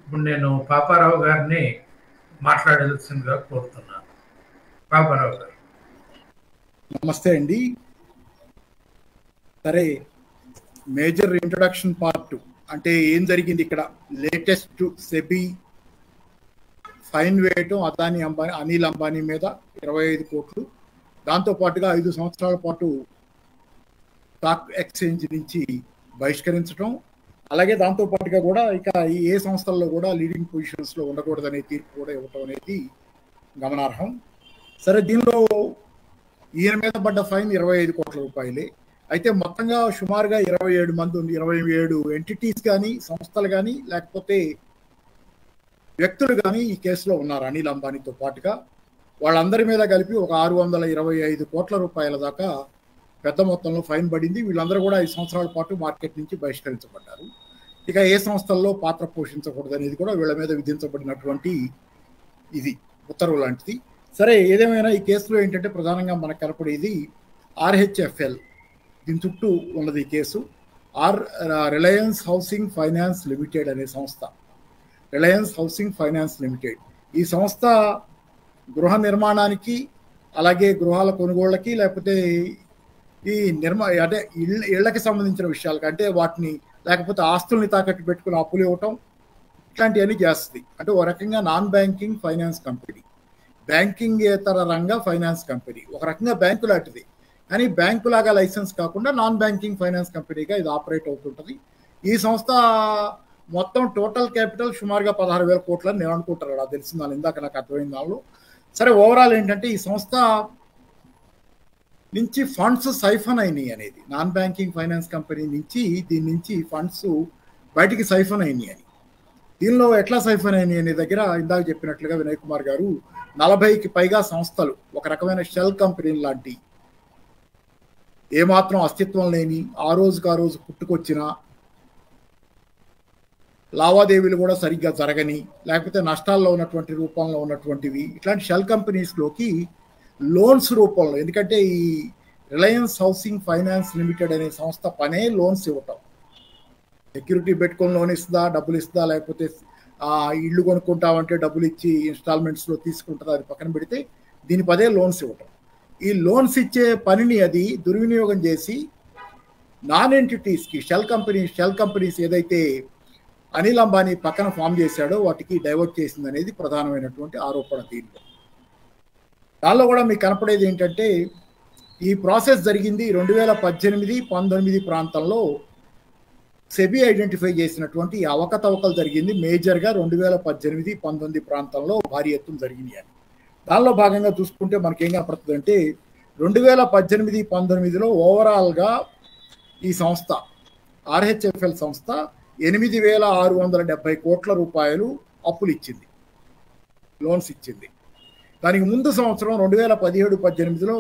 ఇప్పుడు నేను పాపారావు గారిని మాట్లాడాల్సిందిగా కోరుతున్నాను. పాపారావు గారు. నమస్తే అండి. సరే, మేజర్ ఇంట్రొడక్షన్ పార్ట్ అంటే ఏం జరిగింది ఇక్కడ? లేటెస్ట్ సెబీ ఫైన్ వేయటం అనిల్ అంబానీ మీద 25 కోట్లు, దాంతోపాటుగా 5 సంవత్సరాల పాటు స్టాక్ ఎక్స్చేంజ్ నుంచి బహిష్కరించడం, అలాగే దాంతోపాటుగా కూడా ఇక ఏ సంస్థల్లో కూడా లీడింగ్ పొజిషన్స్లో ఉండకూడదనే తీర్పు కూడా ఇవ్వటం అనేది గమనార్హం. సరే, దీనిలో ఈయన మీద పడ్డ ఫైన్ 25 కోట్ల రూపాయలే. అయితే మొత్తంగా సుమారుగా 27 ఎంటిటీస్ కానీ, సంస్థలు కానీ, లేకపోతే వ్యక్తులు కానీ ఈ కేసులో ఉన్నారు. అనిల్ అంబానీతో పాటుగా వాళ్ళందరి మీద కలిపి ఒక 625 కోట్ల రూపాయల దాకా పెద్ద మొత్తంలో ఫైన్ పడింది. వీళ్ళందరూ కూడా 5 సంవత్సరాల పాటు మార్కెట్ నుంచి బహిష్కరించబడ్డారు. ఇక ఏ సంస్థల్లో పాత్ర పోషించకూడదు అనేది కూడా వీళ్ళ మీద విధించబడినటువంటి ఇది ఉత్తర్వు లాంటిది. సరే, ఏదేమైనా ఈ కేసులో ఏంటంటే ప్రధానంగా మనకు కనపడేది ఆర్హెచ్ఎఫ్ఎల్, దీని చుట్టూ ఉన్నది ఈ case. Reliance housing finance limited అనే సంస్థ. రిలయన్స్ హౌసింగ్ ఫైనాన్స్ లిమిటెడ్ ఈ సంస్థ గృహ నిర్మాణానికి, అలాగే గృహాల కొనుగోళ్ళకి, లేకపోతే ఈ అంటే ఇళ్లకి సంబంధించిన విషయాలకి, అంటే వాటిని లేకపోతే ఆస్తుల్ని తాకట్టు పెట్టుకుని అప్పులు ఇవ్వటం, ఇట్లాంటివన్నీ చేస్తుంది. అంటే ఒక రకంగా non banking finance company, banking ఏతర రంగ ఫైనాన్స్ కంపెనీ, ఒక రకంగా బ్యాంకు లాంటిది. కానీ బ్యాంకు లాగా లైసెన్స్ కాకుండా నాన్ బ్యాంకింగ్ ఫైనాన్స్ కంపెనీగా ఇది ఆపరేట్ అవుతుంటుంది. ఈ సంస్థ మొత్తం టోటల్ క్యాపిటల్ సుమారుగా 16,000 కోట్లు అని నేను అనుకుంటాను. అలా తెలిసింది వాళ్ళు, ఇందాక నాకు అర్థమైన దానిలో. సరే, ఓవరాల్ ఏంటంటే ఈ సంస్థ నుంచి ఫండ్స్ సైఫన్ అయినాయి అనేది, నాన్ బ్యాంకింగ్ ఫైనాన్స్ కంపెనీ నుంచి దీని నుంచి ఫండ్స్ బయటికి సైఫన్ అయినాయి అని. దీనిలో ఎట్లా సైఫన్ అయినాయి అనే దగ్గర ఇందాక చెప్పినట్లుగా వినయ్ కుమార్ గారు 40కి పైగా సంస్థలు, ఒక రకమైన షెల్ కంపెనీ లాంటి, ఏమాత్రం అస్తిత్వం లేని, ఆ రోజుకు ఆ రోజు పుట్టుకొచ్చిన, లావాదేవీలు కూడా సరిగ్గా జరగని, లేకపోతే నష్టాల్లో ఉన్నటువంటి రూపంలో ఉన్నటువంటివి, ఇట్లాంటి షెల్ కంపెనీస్లోకి లోన్స్ రూపంలో, ఎందుకంటే ఈ రిలయన్స్ హౌసింగ్ ఫైనాన్స్ లిమిటెడ్ అనే సంస్థ పనే లోన్స్ ఇవ్వటం. సెక్యూరిటీ పెట్టుకొని లోన్ ఇస్తుందా, డబ్బులు ఇస్తుందా, లేకపోతే ఇల్లు కొనుక్కుంటామంటే డబ్బులు ఇచ్చి ఇన్స్టాల్మెంట్స్లో తీసుకుంటుందా, అది పక్కన పెడితే దీని పదే లోన్స్ ఇవ్వటం. ఈ లోన్స్ ఇచ్చే పనిని అది దుర్వినియోగం చేసి నాన్ ఎంటిటీస్కి, షెల్ కంపెనీస్ ఏదైతే అనిల్ అంబానీ పక్కన ఫామ్ చేశాడో వాటికి డైవర్ట్ చేసింది అనేది ప్రధానమైనటువంటి ఆరోపణ. దానిలో కూడా మీకు కనపడేది ఏంటంటే ఈ ప్రాసెస్ జరిగింది 2018-19 ప్రాంతంలో. సెబీ ఐడెంటిఫై చేసినటువంటి అవకతవకలు జరిగింది మేజర్గా 2018-19 ప్రాంతంలో భారీ ఎత్తున జరిగింది అని. దానిలో భాగంగా చూసుకుంటే మనకేం కనపడుతుంది అంటే 2018-19లో ఓవరాల్గా ఈ సంస్థ ఆర్హెచ్ఎఫ్ఎల్ సంస్థ 8,670 కోట్ల రూపాయలు అప్పులు ఇచ్చింది, లోన్స్ ఇచ్చింది. దానికి ముందు సంవత్సరం 2017-18లో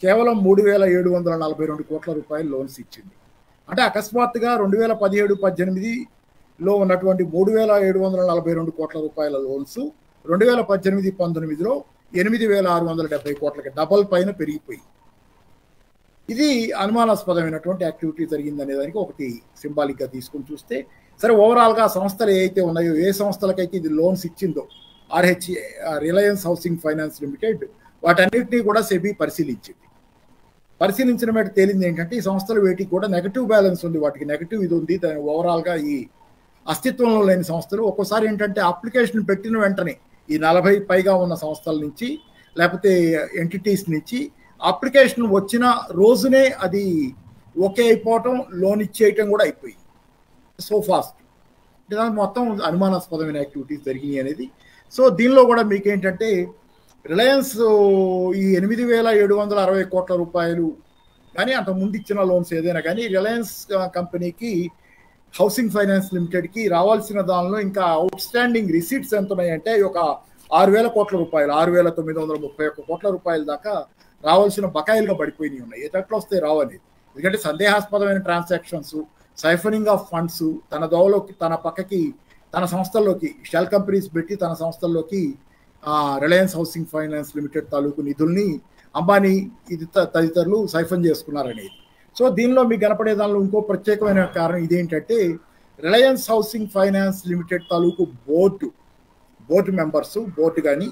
కేవలం 3,742 కోట్ల రూపాయలు లోన్స్ ఇచ్చింది. అంటే అకస్మాత్తుగా 2017-18లో ఉన్నటువంటి 3,742 కోట్ల రూపాయల లోన్స్ 2018-19లో 8,670 కోట్లకి డబల్ పైన పెరిగిపోయి, ఇది అనుమానాస్పదమైనటువంటి యాక్టివిటీ జరిగింది అనేదానికి ఒకటి సింబాలిక్గా తీసుకుని చూస్తే, సరే ఓవరాల్గా సంస్థలు ఏవైతే ఉన్నాయో, ఏ సంస్థలకైతే ఇది లోన్స్ ఇచ్చిందో రిలయన్స్ హౌసింగ్ ఫైనాన్స్ లిమిటెడ్, వాటన్నిటినీ కూడా సెబీ పరిశీలించిన మీద తేలింది ఏంటంటే ఈ సంస్థలు వేటికి కూడా నెగటివ్ బ్యాలెన్స్ ఉంది, వాటికి నెగటివ్ ఇది ఉంది. దాని ఓవరాల్గా ఈ అస్తిత్వంలో లేని సంస్థలు ఒక్కోసారి ఏంటంటే అప్లికేషన్ పెట్టిన వెంటనే ఈ 40 పైగా ఉన్న సంస్థల నుంచి, లేకపోతే ఎంటిటీస్ నుంచి అప్లికేషన్ వచ్చిన రోజునే అది ఓకే అయిపోవటం, లోన్ ఇచ్చేయటం కూడా అయిపోయింది సో ఫాస్ట్. దానికి మొత్తం అనుమానాస్పదమైన యాక్టివిటీస్ జరిగినాయి అనేది. సో దీనిలో కూడా మీకేంటంటే రిలయన్స్ ఈ 8,760 కోట్ల రూపాయలు కానీ అంతకుముందు ఇచ్చిన లోన్స్ ఏదైనా కానీ రిలయన్స్ కంపెనీకి, హౌసింగ్ ఫైనాన్స్ లిమిటెడ్కి రావాల్సిన దానిలో ఇంకా అవుట్ స్టాండింగ్ రిసీట్స్ ఎంత ఉన్నాయంటే ఒక 6,000 కోట్ల రూపాయలు, 6,931 కోట్ల రూపాయల దాకా రావాల్సిన బకాయిలుగా పడిపోయినాయి ఉన్నాయి. ఎట్లా వస్తే రావనేది, ఎందుకంటే సందేహాస్పదమైన ట్రాన్సాక్షన్స్, సైఫనింగ్ ఆఫ్ ఫండ్స్ తన దోవలోకి, తన పక్కకి, తన సంస్థల్లోకి షెల్ కంపెనీస్ పెట్టి తన సంస్థల్లోకి రిలయన్స్ హౌసింగ్ ఫైనాన్స్ లిమిటెడ్ తాలూకు నిధుల్ని అంబానీ తదితరులు సైఫన్ చేసుకున్నారనేది. సో దీనిలో మీకు కనపడే దానిలో ఇంకో ప్రత్యేకమైన కారణం ఇదేంటంటే రిలయన్స్ హౌసింగ్ ఫైనాన్స్ లిమిటెడ్ తాలూకు బోర్డు మెంబర్స్ బోర్డు కానీ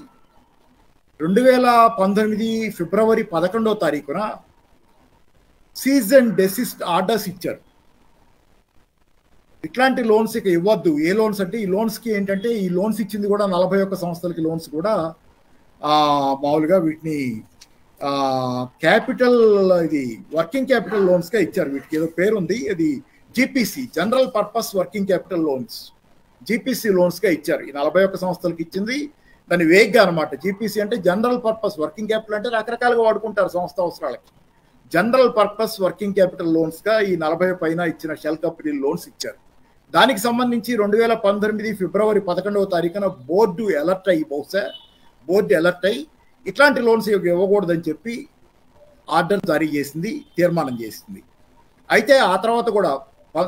2019 ఫిబ్రవరి 11వ తారీఖున సీజ్ అండ్ డెసిస్ట్ ఆర్డర్స్ ఇచ్చారు. ఇట్లాంటి లోన్స్ ఇక ఇవ్వద్దు. ఏ లోన్స్ అంటే ఈ లోన్స్కి ఏంటంటే ఈ లోన్స్ ఇచ్చింది కూడా 41 సంస్థలకి లోన్స్ కూడా మామూలుగా వీటిని క్యాపిటల్ ఇది వర్కింగ్ క్యాపిటల్ లోన్స్గా ఇచ్చారు. వీటికి ఏదో పేరుంది, అది GPC general purpose working capital loans GPC లోన్స్గా ఇచ్చారు. ఈ 41 సంస్థలకి ఇచ్చింది దాని వేగ్గా అనమాట. జీపీసీ అంటే జనరల్ పర్పస్ వర్కింగ్ క్యాపిటల్ అంటే రకరకాలుగా వాడుకుంటారు సంస్థ అవసరాలకి. జనరల్ పర్పస్ వర్కింగ్ క్యాపిటల్ లోన్స్గా ఈ 40 పైన ఇచ్చిన షెల్ కంపెనీ లోన్స్ ఇచ్చారు. దానికి సంబంధించి 2019 ఫిబ్రవరి 11వ తారీఖున బోర్డు అలర్ట్ అయ్యి ఇట్లాంటి లోన్స్ ఇవ్వకూడదని చెప్పి ఆర్డర్ జారీ చేసింది, తీర్మానం చేసింది. అయితే ఆ తర్వాత కూడా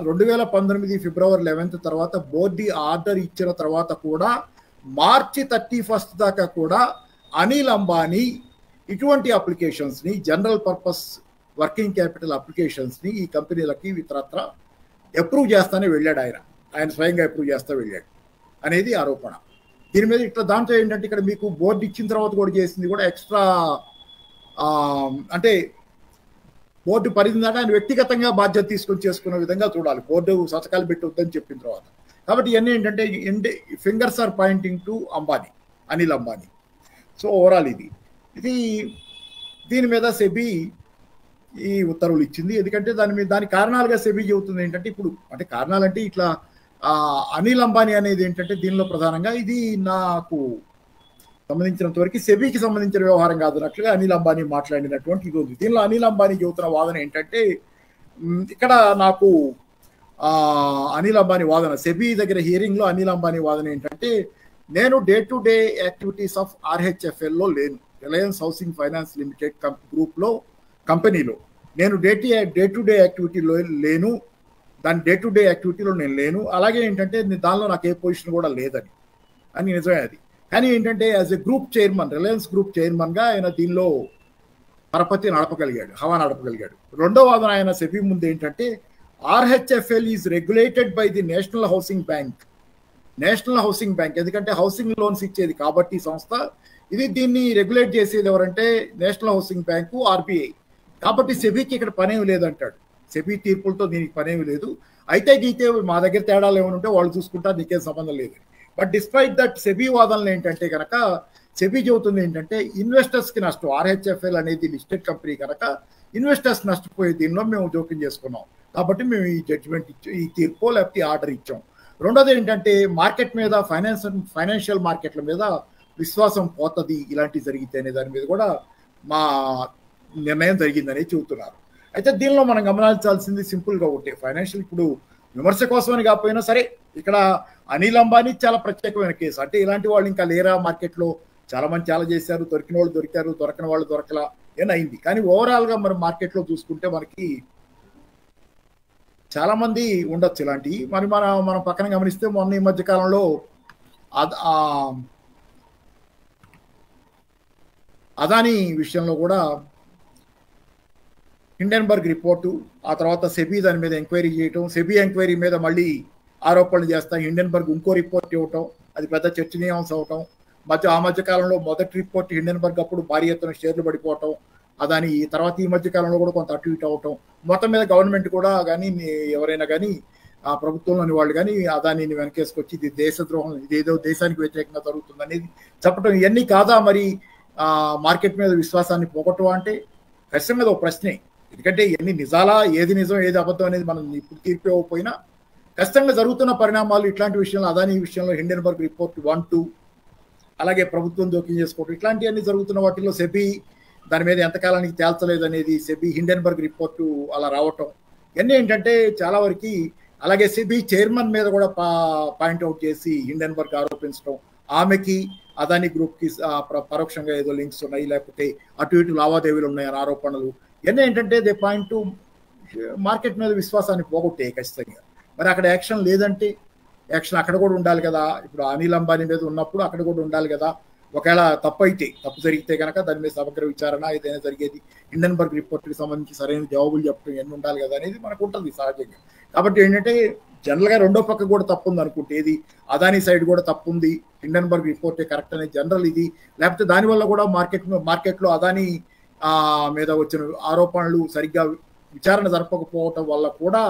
2019 ఫిబ్రవరి 11 తర్వాత బోర్డు ఆర్డర్ ఇచ్చిన తర్వాత కూడా మార్చి 31 దాకా కూడా అనిల్ అంబానీ ఇటువంటి అప్లికేషన్స్ని జనరల్ పర్పస్ వర్కింగ్ క్యాపిటల్ అప్లికేషన్స్ని ఈ కంపెనీలకి ఇతరత్ర అప్రూవ్ చేస్తానే వెళ్ళాడు. ఆయన స్వయంగా అప్రూవ్ చేస్తా వెళ్ళాడు అనేది ఆరోపణ. దీని మీద ఇట్లా దాంట్లో ఏంటంటే ఇక్కడ మీకు బోర్డు ఇచ్చిన తర్వాత కూడా చేసింది కూడా ఎక్స్ట్రా అంటే బోర్డు పరిధి అంటే ఆయన వ్యక్తిగతంగా బాధ్యత తీసుకొని చేసుకునే విధంగా చూడాలి. బోర్డు సంతకాలు పెట్టొద్దని చెప్పిన తర్వాత. కాబట్టి ఇవన్నీ ఏంటంటే fingers are pointing to Anil Ambani. So overall ఇది దీని మీద సెబీ ఈ ఉత్తర్వులు ఇచ్చింది. ఎందుకంటే దాని కారణాలుగా సెబీ చెబుతుంది ఏంటంటే ఇప్పుడు అంటే కారణాలంటే ఇట్లా అనిల్ అంబానీ అనేది ఏంటంటే దీనిలో ప్రధానంగా ఇది నాకు సంబంధించినంత వరకు సెబీకి సంబంధించిన వ్యవహారం కాదన్నట్లుగా అనిల్ అంబానీ మాట్లాడినటువంటి ఇది ఉంది. దీనిలో అనిల్ అంబానీ చెబుతున్న వాదన ఏంటంటే ఇక్కడ నాకు అనిల్ అంబానీ వాదన సెబీ దగ్గర హియరింగ్లో అనిల్ అంబానీ వాదన ఏంటంటే నేను day to day activities of RHFLలో లేను, రిలయన్స్ హౌసింగ్ ఫైనాన్స్ లిమిటెడ్ గ్రూప్లో కంపెనీలో నేను డే టు డే యాక్టివిటీలో లేను, దాని డే టు డే యాక్టివిటీలో నేను లేను. అలాగే ఏంటంటే దానిలో నాకు ఏ పొజిషన్ కూడా లేదని అని నిజమే అది. కానీ ఏంటంటే as a group chairman Reliance group చైర్మన్గా ఆయన దీనిలో పరపతి హవా నడపగలిగాడు. రెండో వాదన ఆయన సెబీ ముందు ఏంటంటే RHFL is regulated by the national housing bank. ఎందుకంటే హౌసింగ్ లోన్స్ ఇచ్చేది కాబట్టి సంస్థ దీన్ని రెగ్యులేట్ చేసేది ఎవరంటే నేషనల్ హౌసింగ్ బ్యాంకు, RBI. కాబట్టి సెబీకి ఇక్కడ పనేమి లేదంటాడు. సెబీ తీర్పులతో దీనికి పనేమి లేదు. అయితే గీతే మా దగ్గర తేడాలు ఏమైనా ఉంటే వాళ్ళు చూసుకుంటారు, నీకేం సంబంధం లేదు. బట్ డిస్పైట్ దట్ సెబీ వాదనలు ఏంటంటే కనుక సెబీ చెబుతుంది ఏంటంటే ఇన్వెస్టర్స్కి నష్టం. RHFL అనేది లిస్టెడ్ కంపెనీ కనుక ఇన్వెస్టర్స్ నష్టపోయే దీనిలో మేము జోక్యం చేసుకున్నాం కాబట్టి మేము ఈ జడ్జిమెంట్ ఈ తీర్పు లేకపోతే ఆర్డర్ ఇచ్చాం. రెండోది ఏంటంటే మార్కెట్ మీద ఫైనాన్షియల్ మార్కెట్ల మీద విశ్వాసం పోతుంది ఇలాంటివి జరిగితే అనే దాని మీద కూడా మా నిర్ణయం జరిగిందని చెబుతున్నారు. అయితే దీనిలో మనం గమనించాల్సింది సింపుల్గా ఒకటే, ఫైనాన్షియల్ ఇప్పుడు విమర్శ కోసమని కాకపోయినా సరే ఇక్కడ అనిల్ అంబానీ చాలా ప్రత్యేకమైన కేసు. అంటే ఇలాంటి వాళ్ళు ఇంకా లేరా మార్కెట్లో, చాలా మంది చాలా చేశారు, దొరికిన వాళ్ళు దొరికారు, దొరకని వాళ్ళు దొరకలా అయింది. కానీ ఓవరాల్గా మనం మార్కెట్లో చూసుకుంటే మనకి చాలా మంది ఉండొచ్చు ఇలాంటివి. మనం పక్కన గమనిస్తే మొన్న ఈ మధ్య కాలంలో అదానీ విషయంలో కూడా హిండెన్బర్గ్ రిపోర్టు, ఆ తర్వాత సెబీ దాని మీద ఎంక్వైరీ చేయటం, సెబీ ఎంక్వైరీ మీద మళ్ళీ ఆరోపణలు చేస్తా హిండెన్బర్గ్ ఇంకో రిపోర్ట్ ఇవ్వటం, అది పెద్ద చర్చనీయాంశం అవటం. ఆ మధ్య కాలంలో మొదటి రిపోర్ట్ హిండెన్బర్గ్ అప్పుడు భారీ ఎత్తున షేర్లు పడిపోవటం, అదాని తర్వాత ఈ మధ్య కాలంలో కూడా కొంత అటు ఇటు అవటం. మొత్తం మీద గవర్నమెంట్ కూడా కానీ ఎవరైనా కానీ ఆ ప్రభుత్వంలోని వాళ్ళు కానీ అదానిని వెనకేసుకొచ్చి ఇది దేశద్రోహం, ఇదేదో దేశానికి వ్యతిరేకంగా జరుగుతుంది అనేది చెప్పడం, ఇవన్నీ కాదా మరి మార్కెట్ మీద విశ్వాసాన్ని పోగొట్టవా అంటే ఖచ్చితంగా ఒక ప్రశ్నే. ఎందుకంటే ఇవన్నీ నిజాలా, ఏది నిజం ఏది అబద్ధం అనేది మనం ఇప్పుడు తీర్పు ఇవ్వకపోయినా ఖచ్చితంగా జరుగుతున్న పరిణామాలు ఇట్లాంటి విషయంలో అదాని విషయంలో హిండెన్బర్గ్ రిపోర్ట్ 1, 2 అలాగే ప్రభుత్వం జోక్యం చేసుకోవడం ఇట్లాంటివన్నీ జరుగుతున్న వాటిల్లో సెబీ దాని మీద ఎంతకాలానికి తేల్చలేదు అనేది సెబీ హిండెన్బర్గ్ రిపోర్టు అలా రావటం ఇవన్నీ ఏంటంటే చాలా వరకు. అలాగే సెబీ చైర్మన్ మీద కూడా పాయింట్అవుట్ చేసి హిండెన్బర్గ్ ఆరోపించడం, ఆమెకి అదాని గ్రూప్కి పరోక్షంగా ఏదో లింక్స్ ఉన్నాయి, లేకపోతే అటు ఇటు లావాదేవీలు ఉన్నాయని ఆరోపణలు ఇవన్నీ ఏంటంటే దే పాయింట్ మార్కెట్ మీద విశ్వాసాన్ని పోగొట్టాయి ఖచ్చితంగా. మరి అక్కడ యాక్షన్ లేదంటే యాక్షన్ అక్కడ కూడా ఉండాలి కదా. ఇప్పుడు అనిల్ అంబానీ మీద ఉన్నప్పుడు అక్కడ కూడా ఉండాలి కదా. ఒకవేళ తప్పు జరిగితే కనుక దాని మీద సమగ్ర విచారణ ఏదైనా జరిగేది, హిండెన్బర్గ్ రిపోర్ట్కి సంబంధించి సరైన జవాబులు చెప్పడం ఎన్ని ఉండాలి కదా అనేది మనకు ఉంటుంది సహజంగా. కాబట్టి ఏంటంటే జనరల్గా రెండో పక్క కూడా తప్పు ఉంది అనుకుంటే, ఏది అదానీ సైడ్ కూడా తప్పు ఉంది, హిండెన్బర్గ్ రిపోర్టే కరెక్ట్ అనేది జనరల్ ఇది. లేకపోతే దానివల్ల కూడా మార్కెట్లో అదానీ మీద వచ్చిన ఆరోపణలు సరిగ్గా విచారణ జరపకపోవటం వల్ల కూడా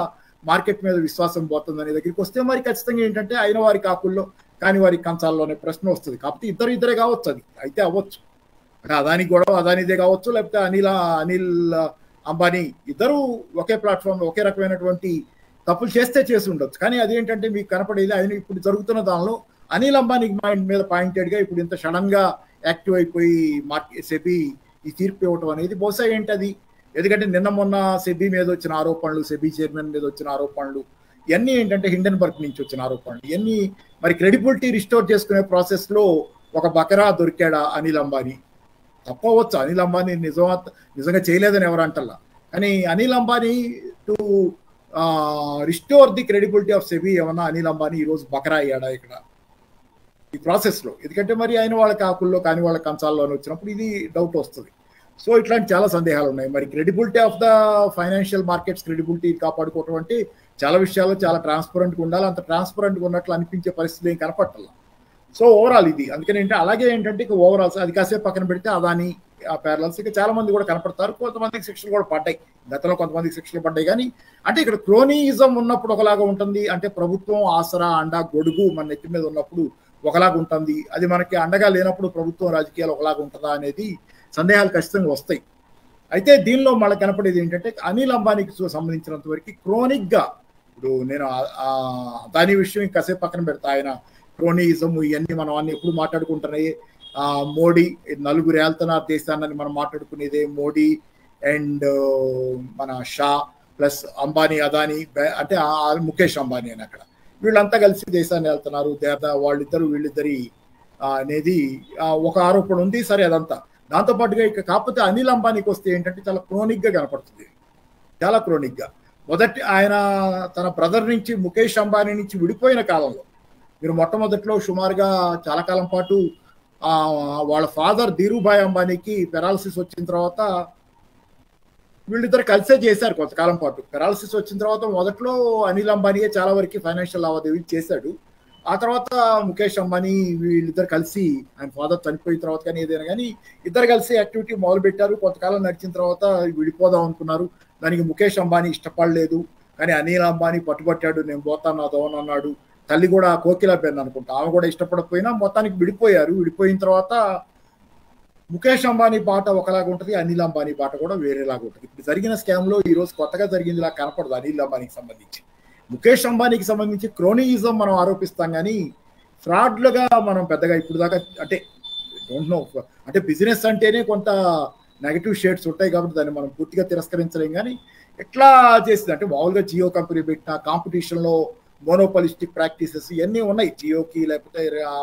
మార్కెట్ మీద విశ్వాసం పోతుంది అనే దగ్గరికి వస్తే మరి ఖచ్చితంగా ఏంటంటే అయిన వారి కాకుల్లో కాని వారి కంచాల్లోనే ప్రశ్న వస్తుంది. కాబట్టి ఇద్దరే కావచ్చు, అది అయితే అవ్వచ్చు. అంటే అదానీ గొడవ అదానీదే కావచ్చు, లేకపోతే అనిల్ అంబానీ ఇద్దరు ఒకే ప్లాట్ఫామ్ ఒకే రకమైనటువంటి తప్పులు చేసి ఉండొచ్చు. కానీ అదేంటంటే మీకు కనపడేది ఆయన ఇప్పుడు జరుగుతున్న దానిలో అనిల్ అంబానీకి మైండ్ మీద పాయింటెడ్గా ఇప్పుడు ఇంత సడన్ గా యాక్టివ్ అయిపోయి సెబీ ఈ తీర్పు ఇవ్వటం అనేది బహుశా ఏంటది, ఎందుకంటే నిన్న మొన్న సెబీ మీద వచ్చిన ఆరోపణలు, సెబీ చైర్మన్ మీద వచ్చిన ఆరోపణలు ఇవన్నీ ఏంటంటే హిండెన్బర్గ్ నుంచి వచ్చిన ఆరోపణలు ఇవన్నీ మరి క్రెడిబిలిటీ రిస్టోర్ చేసుకునే ప్రాసెస్ లో ఒక బకరా దొరికాడా అనిల్ అంబానీ? తప్పవచ్చు, అనిల్ అంబానీ నిజంగా చేయలేదని ఎవరు అంటల్లా. కానీ Anil Ambani to restore the credibility of SEBI ఏమన్నా అనిల్ అంబానీ ఈరోజు బకరా అయ్యాడా ఇక్కడ ఈ ప్రాసెస్ లో? ఎందుకంటే మరి ఆయన వాళ్ళ కాకుల్లో కాని వాళ్ళ కంచాల్లోనే వచ్చినప్పుడు ఇది డౌట్ వస్తుంది. సో ఇట్లాంటి చాలా సందేహాలు ఉన్నాయి. మరి credibility of the financial markets credibility కాపాడుకోవటం అంటే చాలా విషయాల్లో చాలా ట్రాన్స్పరెంట్గా ఉండాలి. అంత ట్రాన్స్పరెంట్గా ఉన్నట్లు అనిపించే పరిస్థితి ఏం కనపట్టాల. సో ఓవరాల్ ఇది అందుకని ఏంటంటే అలాగే ఏంటంటే ఇక ఓవరాల్ అది కాసేపు పక్కన పెడితే అదానీ ఆ ప్యారలల్స్ ఇక చాలా మంది కూడా కనపడతారు. కొంతమందికి శిక్షలు కూడా పడ్డాయి, గతంలో కొంతమందికి శిక్షలు పడ్డాయి. కానీ అంటే ఇక్కడ క్రోనీయిజం ఉన్నప్పుడు ఒకలాగా ఉంటుంది, అంటే ప్రభుత్వం ఆసరా అండ గొడుగు మన నెత్తి మీద ఉన్నప్పుడు ఒకలాగా ఉంటుంది, అది మనకి అండగా లేనప్పుడు ప్రభుత్వం రాజకీయాలు ఒకలాగా ఉంటుందా అనేది సందేహాలు ఖచ్చితంగా వస్తాయి. అయితే దీనిలో మళ్ళీ కనపడేది ఏంటంటే అనిల్ అంబానీకి సంబంధించినంత వరకు క్రోనిక్ గా ఇప్పుడు నేను దాని విషయం కాసేపు పక్కన పెడతా, ఆయన క్రోనియిజం ఇవన్నీ మనం అన్ని ఎప్పుడు మాట్లాడుకుంటున్నాయి. మోడీ నలుగురు ఏళ్తున్నారు దేశాన్ని మనం మాట్లాడుకునేదే, మోడీ అండ్ మన షా ప్లస్ అంబానీ అదానీ అంటే ముఖేష్ అంబానీ అని అక్కడ వీళ్ళంతా కలిసి దేశాన్ని వెళ్తున్నారు, వీళ్ళిద్దరి అనేది ఒక ఆరోపణ ఉంది. సరే అదంతా దాంతోపాటుగా ఇక కాకపోతే అనిల్ అంబానీకి వస్తే ఏంటంటే చాలా క్రోనిక్ గా కనపడుతుంది, చాలా క్రోనిక్ గా. మొదటి ఆయన తన బ్రదర్ నుంచి ముఖేష్ అంబానీ నుంచి విడిపోయిన కాలంలో మీరు మొట్టమొదట్లో సుమారుగా చాలా కాలం పాటు వాళ్ళ ఫాదర్ ధీరుభాయ్ అంబానీకి పెరాలసిస్ వచ్చిన తర్వాత వీళ్ళిద్దరు కలిసే చేశారు కొంతకాలం పాటు. పెరాలసిస్ వచ్చిన తర్వాత మొదట్లో అనిల్ అంబానీయే చాలా వరకు ఫైనాన్షియల్ లావాదేవీలు చేశాడు. ఆ తర్వాత ముఖేష్ అంబానీ వీళ్ళిద్దరు కలిసి ఆయన ఫాదర్ చనిపోయిన తర్వాత కానీ ఏదైనా కానీ ఇద్దరు కలిసి యాక్టివిటీ మొదలు పెట్టారు. కొంతకాలం నడిచిన తర్వాత విడిపోదాం అనుకున్నారు. దానికి ముఖేష్ అంబానీ ఇష్టపడలేదు, కానీ అనిల్ అంబానీ పట్టుబట్టాడు, నేను పోతాను నా దోన్ అన్నాడు. తల్లి కూడా కోకిలాబెన్ అనుకుంటా, ఆమె కూడా ఇష్టపడకపోయినా మొత్తానికి విడిపోయారు. విడిపోయిన తర్వాత ముఖేష్ అంబానీ బాట ఒకలాగా ఉంటుంది, అనిల్ అంబానీ బాట కూడా వేరేలాగా ఉంటుంది. ఇప్పుడు జరిగిన స్కామ్లో ఈరోజు కొత్తగా జరిగింది ఇలా కనపడదు అనిల్ అంబానీకి సంబంధించి. ముఖేష్ అంబానీకి సంబంధించి క్రోనియిజం మనం ఆరోపిస్తాం, కానీ ఫ్రాడ్లుగా మనం పెద్దగా ఇప్పుడు దాకా అంటే డోంట్ నో, అంటే బిజినెస్ అంటేనే కొంత నెగటివ్ షేడ్స్ ఉంటాయి కాబట్టి దాన్ని మనం పూర్తిగా తిరస్కరించలేం. కానీ ఎట్లా చేసింది అంటే మామూలుగా జియో కంపెనీ పెట్టిన కాంపిటీషన్లో మోనోపాలిస్టిక్ ప్రాక్టీసెస్ ఇవన్నీ ఉన్నాయి జియోకి, లేకపోతే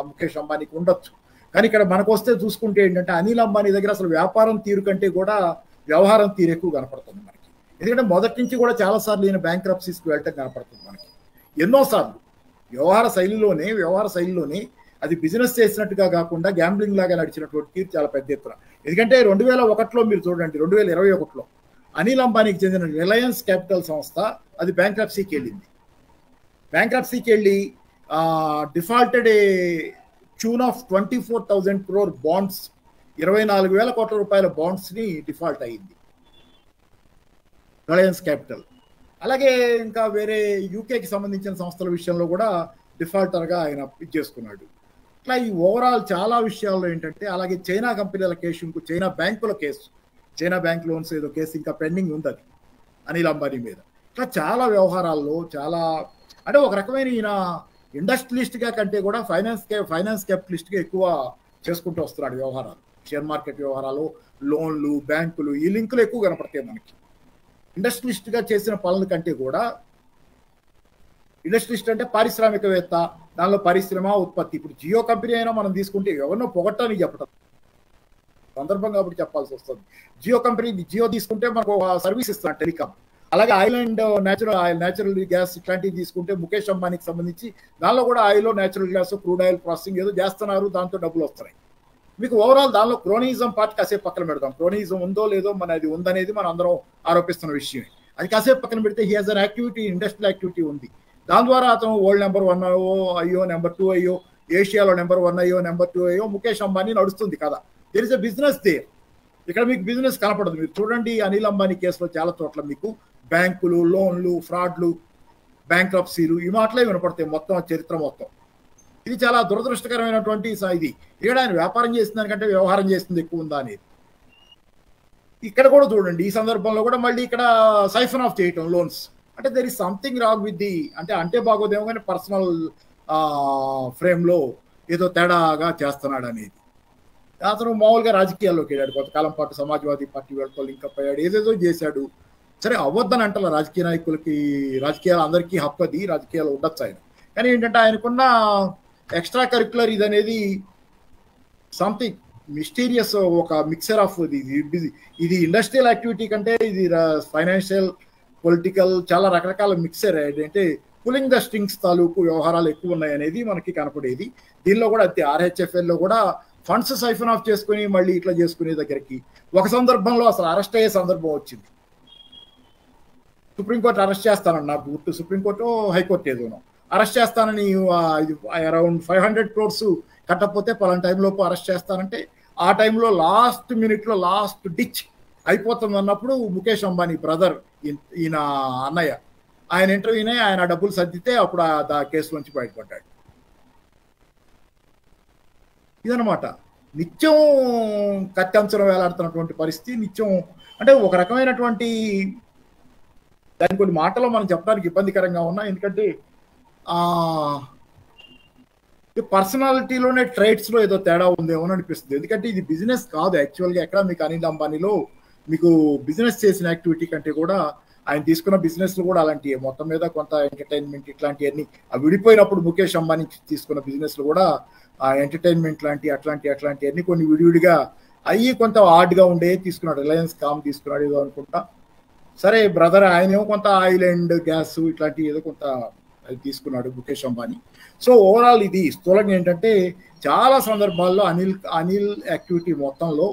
ముఖేష్ అంబానీకి ఉండొచ్చు. కానీ ఇక్కడ మనకు వస్తే చూసుకుంటే ఏంటంటే అనిల్ అంబానీ దగ్గర అసలు వ్యాపారం తీరు కంటే కూడా వ్యవహారం తీరు ఎక్కువ కనపడుతుంది మనకి. ఎందుకంటే మొదటి నుంచి కూడా చాలాసార్లు ఈయన బ్యాంక్రప్సీస్కి వెళ్ళటం కనపడుతుంది మనకి ఎన్నోసార్లు. వ్యవహార శైలిలోనే అది బిజినెస్ చేసినట్టుగా కాకుండా గ్యాంబ్లింగ్ లాగా నడిచినటువంటి తీరు చాలా పెద్ద ఎత్తున. ఎందుకంటే 2001లో మీరు చూడండి, 2021లో అనిల్ అంబానీకి చెందిన రిలయన్స్ క్యాపిటల్ సంస్థ అది బ్యాంక్రప్సీకి వెళ్ళింది. బ్యాంక్రప్సీకి వెళ్ళి defaulted A tune of 24,000 crore bonds, 24,000 కోట్ల రూపాయల బాండ్స్ ని డిఫాల్ట్ అయ్యింది రిలయన్స్ క్యాపిటల్. అలాగే ఇంకా వేరే యూకేకి సంబంధించిన సంస్థల విషయంలో కూడా డిఫాల్టర్గా ఆయన చేసుకున్నాడు. ఇట్లా ఈ ఓవరాల్ చాలా విషయాల్లో ఏంటంటే, అలాగే చైనా కంపెనీల కేసు, ఇంకో చైనా బ్యాంకుల కేసు, చైనా బ్యాంక్ లోన్స్ ఏదో కేసు ఇంకా పెండింగ్ ఉంది అది అనిల్ అంబానీ మీద. ఇట్లా చాలా వ్యవహారాల్లో చాలా అంటే ఒక రకమైన ఈయన ఇండస్ట్రియలిస్ట్గా కంటే కూడా ఫైనాన్స్ క్యాపిటలిస్ట్గా ఎక్కువ చేసుకుంటూ వస్తున్నాడు వ్యవహారాలు. షేర్ మార్కెట్ వ్యవహారాలు, లోన్లు, బ్యాంకులు ఈ లింకులు ఎక్కువ కనపడతాయి మనకి. ఇండస్ట్రియలిస్ట్గా చేసిన పనుల కంటే కూడా, ఇండస్ట్రియలిస్ట్ అంటే పారిశ్రామికవేత్త, దానిలో పరిశ్రమ ఉత్పత్తి. ఇప్పుడు జియో కంపెనీ అయినా మనం తీసుకుంటే ఎవరినో పొగట్టానికి చెప్పడం సందర్భం కాబట్టి చెప్పాల్సి వస్తుంది. జియో తీసుకుంటే మనకు సర్వీస్ ఇస్తున్నాడు టెలికాం. అలాగే ఆయిల్ అండ్ న్యాచురల్ గ్యాస్ ఇట్లాంటివి తీసుకుంటే ముఖేష్ అంబానీకి సంబంధించి దానిలో కూడా oil, natural gas, crude oil processing ఏదో చేస్తున్నారు, దాంతో డబ్బులు వస్తున్నాయి. మీకు ఓవరాల్ దానిలో క్రోనియిజం పార్ట్ కాసేపు పక్కన పెడదాం. క్రోనియిజం ఉందో లేదో అది ఉందనేది మనం అందరం ఆరోపిస్తున్న విషయమే. అది కాసేపు పక్కన పెడితే he has an activity, industrial activity ఉంది. దాని ద్వారా అతను వరల్డ్ నెంబర్ 1 అయ్యో, నెంబర్ 2 అయ్యో, ఏషియాలో నెంబర్ 1 అయ్యో, నెంబర్ 2 అయ్యో, ముఖేష్ అంబానీ నడుస్తుంది కదా. There is a business there. ఇక్కడ మీకు బిజినెస్ కనపడదు. మీరు చూడండి అనిల్ అంబానీ కేసులో చాలా చోట్ల మీకు బ్యాంకులు, లోన్లు, ఫ్రాడ్లు, బ్యాంక్రప్సీలు ఈ మాటలే వినపడతాయి మొత్తం చరిత్ర మొత్తం. ఇది చాలా దురదృష్టకరమైనటువంటి ఇది. ఇక్కడ ఆయన వ్యాపారం చేసిన దానికంటే వ్యవహారం చేస్తుంది ఎక్కువ ఉందా అనేది. ఇక్కడ కూడా చూడండి ఈ సందర్భంలో కూడా మళ్ళీ ఇక్కడ సైఫన్ ఆఫ్ చేయటం లోన్స్ అంటే there is something wrong with the అంటే బాగోదేమో కానీ పర్సనల్ ఫ్రేమ్లో ఏదో తేడాగా చేస్తున్నాడు అనేది. అతను మామూలుగా రాజకీయాల్లోకి వెళ్ళాడు, కొంతకాలం పాటు సమాజ్వాదీ పార్టీ వాళ్ళతో లింకప్ అయ్యాడు, ఏదేదో చేశాడు. సరే అవ్వద్దని అంటారు రాజకీయ నాయకులకి, రాజకీయాలు అందరికీ హక్కు, అది రాజకీయాలు ఉండొచ్చు ఆయన. కానీ ఏంటంటే ఆయనకున్న ఎక్స్ట్రా కరిక్యులర్ ఇది అనేది సంథింగ్ మిస్టీరియస్, ఒక మిక్సర్ ఆఫ్ ఇది ఇండస్ట్రియల్ యాక్టివిటీ కంటే ఇది ఫైనాన్షియల్, పొలిటికల్ చాలా రకరకాల మిక్సర్. ఏంటంటే పులింగ్ ద స్ట్రింగ్స్ తాలూకు వ్యవహారాలు ఎక్కువ ఉన్నాయి అనేది మనకి కనపడేది. దీనిలో కూడా అంతే. ఆర్హెచ్ఎఫ్ఎల్లో కూడా ఫండ్స్ సైఫన్ ఆఫ్ చేసుకుని మళ్ళీ ఇట్లా చేసుకునే దగ్గరికి ఒక సందర్భంలో అసలు అరెస్ట్ అయ్యే సందర్భం వచ్చింది. సుప్రీంకోర్టు అరెస్ట్ చేస్తానని నాకు గుర్తు, సుప్రీంకోర్టు హైకోర్టు ఏదోనో అరెస్ట్ చేస్తానని అరౌండ్ 500 crores కట్టకపోతే పలానా టైంలోపు అరెస్ట్ చేస్తానంటే ఆ టైంలో లాస్ట్ మినిట్లో లాస్ట్ డిచ్ అయిపోతుంది అన్నప్పుడు ముఖేష్ అంబానీ బ్రదర్, ఈయన అన్నయ్య, ఆయన ఇంటర్వ్యూనే ఆయన డబ్బులు సర్దితే అప్పుడు ఆ కేసు నుంచి బయటపడ్డాడు. ఇదనమాట నిత్యం కత్యంచరం వేలాడుతున్నటువంటి పరిస్థితి. నిత్యం అంటే ఒక రకమైనటువంటి దాని కొన్ని మాటలు మనం చెప్పడానికి ఇబ్బందికరంగా ఉన్నాయి. ఎందుకంటే పర్సనాలిటీలోనే ట్రైట్స్లో ఏదో తేడా ఉందేమో అనిపిస్తుంది. ఎందుకంటే ఇది బిజినెస్ కాదు యాక్చువల్గా. ఎక్కడ మీకు అనిల్ అంబానీలో మీకు బిజినెస్ చేసిన యాక్టివిటీ కంటే కూడా ఆయన తీసుకున్న బిజినెస్లు కూడా అలాంటివి. మొత్తం మీద కొంత ఎంటర్టైన్మెంట్ ఇట్లాంటివన్నీ విడిపోయినప్పుడు ముఖేష్ అంబానీ తీసుకున్న బిజినెస్లు కూడా ఎంటర్టైన్మెంట్ అట్లాంటివన్నీ కొన్ని విడివిడిగా అయ్యి కొంత హార్డ్గా ఉండే తీసుకున్నాడు. రిలయన్స్ కామ్ తీసుకున్నాడు ఏదో అనుకుంటా. సరే బ్రదర్ ఆయనేమో కొంత ఆయిల్ అండ్ గ్యాస్ ఇట్లాంటివి ఏదో కొంత అది తీసుకున్నాడు ముఖేష్ అంబానీ. సో ఓవరాల్ ఇది స్థూలంగా ఏంటంటే చాలా సందర్భాల్లో అనిల్ యాక్టివిటీ మొత్తంలో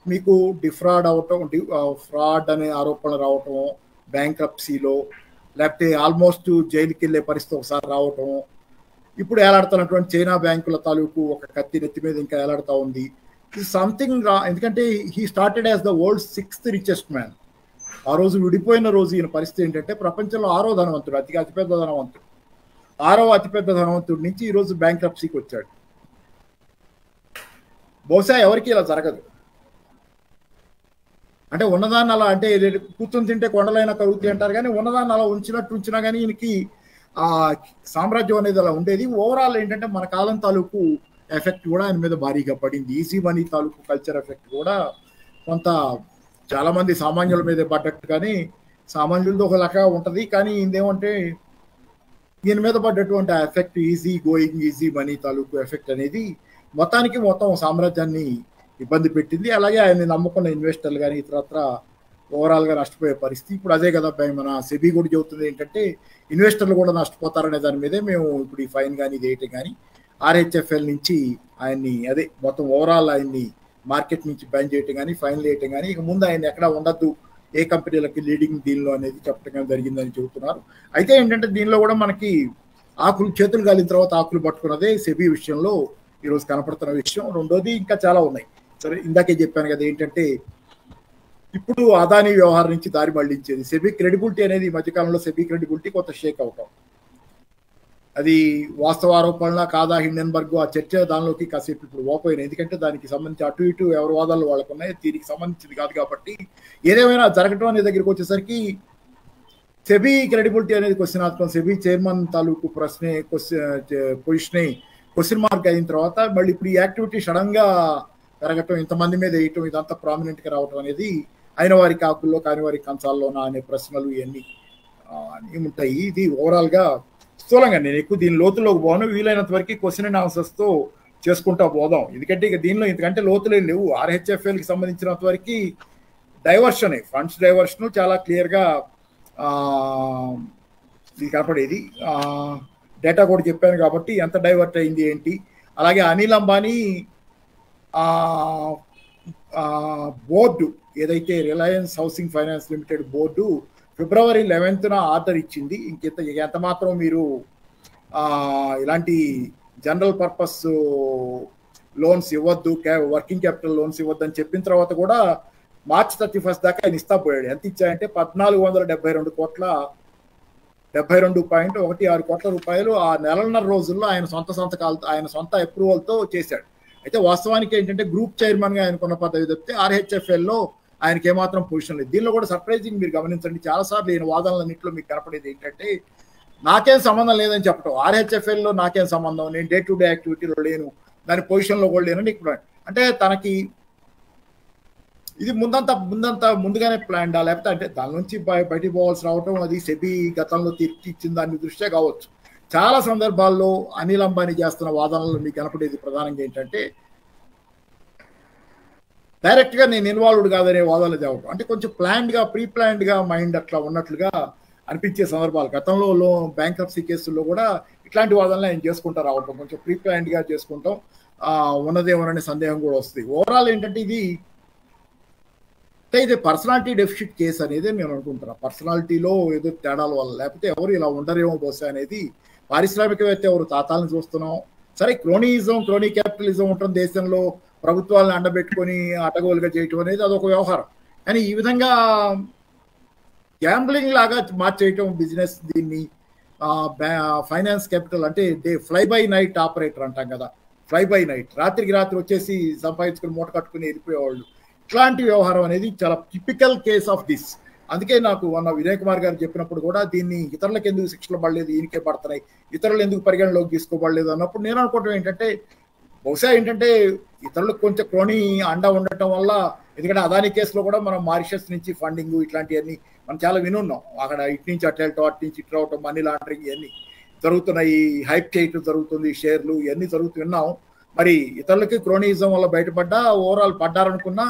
మీకు డిఫ్రాడ్ అవటం, ఫ్రాడ్ అనే ఆరోపణలు రావటం, బ్యాంక్రప్సీలో లేకపోతే ఆల్మోస్ట్ జైలుకి వెళ్ళే పరిస్థితి ఒకసారి రావటం, ఇప్పుడు ఏలాడుతున్నటువంటి చైనా బ్యాంకుల తాలూకు ఒక కత్తి నెత్తి మీద ఇంకా ఏలాడుతూ ఉంది. సంథింగ్ ఎందుకంటే he started as the world 6th richest man. ఆ రోజు విడిపోయిన రోజు ఈయన పరిస్థితి ఏంటంటే ప్రపంచంలో 6వ ధనవంతుడు, అతిపెద్ద ధనవంతుడు, 6వ అతిపెద్ద ధనవంతుడి నుంచి ఈరోజు బ్యాంక్రప్సీకి వచ్చాడు. బహుశా ఎవరికి ఇలా జరగదు. అంటే ఉన్నదాన్ని అలా అంటే కూర్చొని తింటే కొండలైనా కరుగుతాయి అంటారు, కానీ ఉన్నదాన్ని అలా ఉంచినా కానీ ఈయనకి ఆ సామ్రాజ్యం అనేది అలా ఉండేది. ఓవరాల్ ఏంటంటే మన కాలం తాలూకు ఎఫెక్ట్ కూడా ఆయన మీద భారీగా పడింది. ఈజీ మనీ తాలూకు కల్చర్ ఎఫెక్ట్ కూడా కొంత చాలా మంది సామాన్యుల మీదే పడ్డట్టు, కానీ సామాన్యులతో ఒక లెక్క ఉంటుంది. కానీ ఇదేమంటే ఈయన మీద పడ్డటువంటి ఆ effect easy going, easy money తాలూకు ఎఫెక్ట్ అనేది మొత్తం సామ్రాజ్యాన్ని ఇబ్బంది పెట్టింది. అలాగే ఆయన్ని నమ్ముకున్న ఇన్వెస్టర్లు కానీ ఇతరత్ర ఓవరాల్గా నష్టపోయే పరిస్థితి. ఇప్పుడు అదే కదా మన సెబీ కూడా చెబుతుంది ఏంటంటే ఇన్వెస్టర్లు కూడా నష్టపోతారనే దాని మీదే మేము ఇప్పుడు ఈ ఫైన్ కానీ ఇది వేయటం కానీ ఆర్హెచ్ఎఫ్ఎల్ నుంచి ఆయన్ని అదే మొత్తం ఓవరాల్ ఆయన్ని మార్కెట్ నుంచి బ్యాన్ చేయటం కానీ ఫైన్లు వేయటం కానీ ఇక ముందు ఆయన ఎక్కడ ఉండద్దు, ఏ కంపెనీలకి లీడింగ్ దీనిలో అనేది చెప్పడం జరిగిందని చెబుతున్నారు. అయితే ఏంటంటే దీనిలో కూడా మనకి చేతులు గాలిన తర్వాత ఆకులు పట్టుకున్నదే సెబీ విషయంలో ఈరోజు కనపడుతున్న విషయం. రెండోది ఇంకా చాలా ఉన్నాయి. సరే ఇందాకే చెప్పాను కదా ఏంటంటే ఇప్పుడు అదానీ వ్యవహారం నుంచి దారి మళ్లించేది సెబీ క్రెడిబిలిటీ అనేది ఈ మధ్యకాలంలో సెబీ క్రెడిబిలిటీ కొంత షేక్ అవటం, అది వాస్తవ ఆరోపణలా కాదా హిండెన్బర్గ్ ఆ చర్చ దానిలోకి కాసేపు ఇప్పుడు ఓపోయినాయి. ఎందుకంటే దానికి సంబంధించి అటు ఇటు ఎవరి వాదాలు వాళ్ళకు ఉన్నాయి, దీనికి సంబంధించింది కాదు కాబట్టి ఏదేమైనా జరగటం అనే దగ్గరికి వచ్చేసరికి సెబీ క్రెడిబిలిటీ అనేది క్వశ్చన్ సెబీ చైర్మన్ తాలూకు పొజిషనే క్వశ్చన్ మార్క్ అయిన తర్వాత మళ్ళీ ఇప్పుడు ఈ యాక్టివిటీ సడన్ గా పెరగటం, ఇంతమంది మీద వేయటం, ఇదంతా ప్రామినెంట్ గా రావటం అనేది అయిన వారి కాకుల్లో కాని వారి కంచాల్లోనా అనే ప్రశ్నలు ఇవన్నీ ఏముంటాయి. ఇది ఓవరాల్ గా స్థూలంగా నేను ఎక్కువ దీని లోతులోకి పోను, వీలైనంత వరకు క్వశ్చన్ అండ్ ఆన్సర్స్ తో చేసుకుంటా పోదాం. ఎందుకంటే ఇక దీనిలో ఇంతకంటే లోతులే లేవు. ఆర్హెచ్ఎఫ్ఎల్ కి సంబంధించినంత వరకు డైవర్షన్, ఫండ్స్ డైవర్షన్ చాలా క్లియర్ గా ఇది కనపడేది. డేటా కూడా చెప్పాను కాబట్టి ఎంత డైవర్ట్ అయింది ఏంటి. అలాగే అనిల్ అంబానీ బోర్డు ఏదైతే Reliance housing finance limited board ఫిబ్రవరి 11న ఆర్డర్ ఇచ్చింది. ఎంత మాత్రం మీరు ఇలాంటి జనరల్ పర్పస్ లోన్స్ ఇవ్వద్దు, వర్కింగ్ క్యాపిటల్ లోన్స్ ఇవ్వద్దు అని చెప్పిన తర్వాత కూడా మార్చ్ 31 దాకా ఆయన ఇస్తా పోయాడు. ఎంత ఇచ్చాయంటే 1472.16 కోట్ల రూపాయలు ఆ నెలన్నర రోజుల్లో ఆయన సొంత అప్రూవల్తో చేశాడు. అయితే వాస్తవానికి ఏంటంటే గ్రూప్ చైర్మన్గా ఆయనకున్న పదవి తప్పితే ఆర్హెచ్ఎఫ్ఎల్లో ఆయనకి ఏమాత్రం పొజిషన్ లేదు. దీనిలో కూడా సర్ప్రైజింగ్ మీరు గమనించండి, చాలాసార్లు ఈయన వాదనలన్నింటిలో మీకు కనపడేది ఏంటంటే నాకేం సంబంధం లేదని చెప్పడం. ఆర్హెచ్ఎఫ్ఎల్లో నాకేం సంబంధం, నేను డే టు డే యాక్టివిటీలో లేను, దాని పొజిషన్లో కూడా లేనని ఇప్పుడు అంటే తనకి ఇది ముందుగానే ప్లాన్ లేకపోతే అంటే దాని నుంచి బయటికి పోవాల్సి రావటం, అది సెబీ గతంలో తీర్చి ఇచ్చిన దాని దృష్ట్యా కావచ్చు. చాలా సందర్భాల్లో అనిల్ అంబానీ చేస్తున్న వాదనలు మీకు కనపడేది ప్రధానంగా ఏంటంటే డైరెక్ట్గా నేను ఇన్వాల్వ్డ్ కాదనే వాదనలు తేవటం. అంటే కొంచెం ప్రీ ప్లాన్డ్గా మైండ్ అట్లా ఉన్నట్లుగా అనిపించే సందర్భాలు గతంలో బ్యాంక్రప్సీ కేసుల్లో కూడా ఇట్లాంటి వాదనలు ఆయన చేసుకుంటూ రావటం, కొంచెం ప్రీ ప్లాన్డ్గా చేసుకుంటాం ఉన్నదేమోననే సందేహం కూడా వస్తుంది. ఓవరాల్ ఏంటంటే ఇది పర్సనాలిటీ డెఫిసిట్ కేసు అనేది నేను అనుకుంటున్నాను. పర్సనాలిటీలో ఏదో తేడాల వల్ల, లేకపోతే ఎవరు ఇలా ఉండరేమో బహుశా అనేది. పారిశ్రామికవేత్త ఎవరు తాతాలను చూస్తున్నాం. సరే, క్రోనీ క్యాపిటలిజం ఉంటుంది దేశంలో, ప్రభుత్వాలను అండబెట్టుకొని అటగోలుగా చేయటం అనేది అదొక వ్యవహారం. కానీ ఈ విధంగా గ్యాంబ్లింగ్ లాగా మార్చేయటం బిజినెస్, దీన్ని ఫైనాన్స్ క్యాపిటల్ అంటే ఫ్లై బై నైట్ ఆపరేటర్ అంటాం కదా, ఫ్లై బై నైట్, రాత్రికి రాత్రి వచ్చేసి సంపాదించుకుని మూట కట్టుకుని వెళ్ళిపోయేవాళ్ళు. ఇట్లాంటి వ్యవహారం అనేది చాలా టిపికల్ కేస్ ఆఫ్ దిస్. అందుకే నాకు మొన్న వినయ్ కుమార్ గారు చెప్పినప్పుడు కూడా దీన్ని ఇతరులకు ఎందుకు శిక్షలు పడలేదు, ఈయనకే పడుతున్నాయి, ఇతరులు ఎందుకు పరిగణలోకి తీసుకోబడలేదు అన్నప్పుడు నేను అనుకోవటం ఏంటంటే బహుశా ఏంటంటే ఇతరులకు కొంచెం క్రోనీ అండ ఉండటం వల్ల. ఎందుకంటే అదాని కేసులో కూడా మనం మారిషస్ నుంచి ఫండింగ్ ఇట్లాంటివన్నీ మనం చాలా వినున్నాం. అక్కడ ఇటు నుంచి అటు వెళ్ళటం, అటు నుంచి ఇటు రావటం, మనీ లాండరింగ్ ఇవన్నీ జరుగుతున్నాయి, హైప్ చేయటం జరుగుతుంది, షేర్లు ఇవన్నీ జరుగుతున్నాం. మరి ఇతరులకి క్రోనిజం వల్ల బయటపడ్డా ఓవరాల్ పడ్డారనుకున్నా,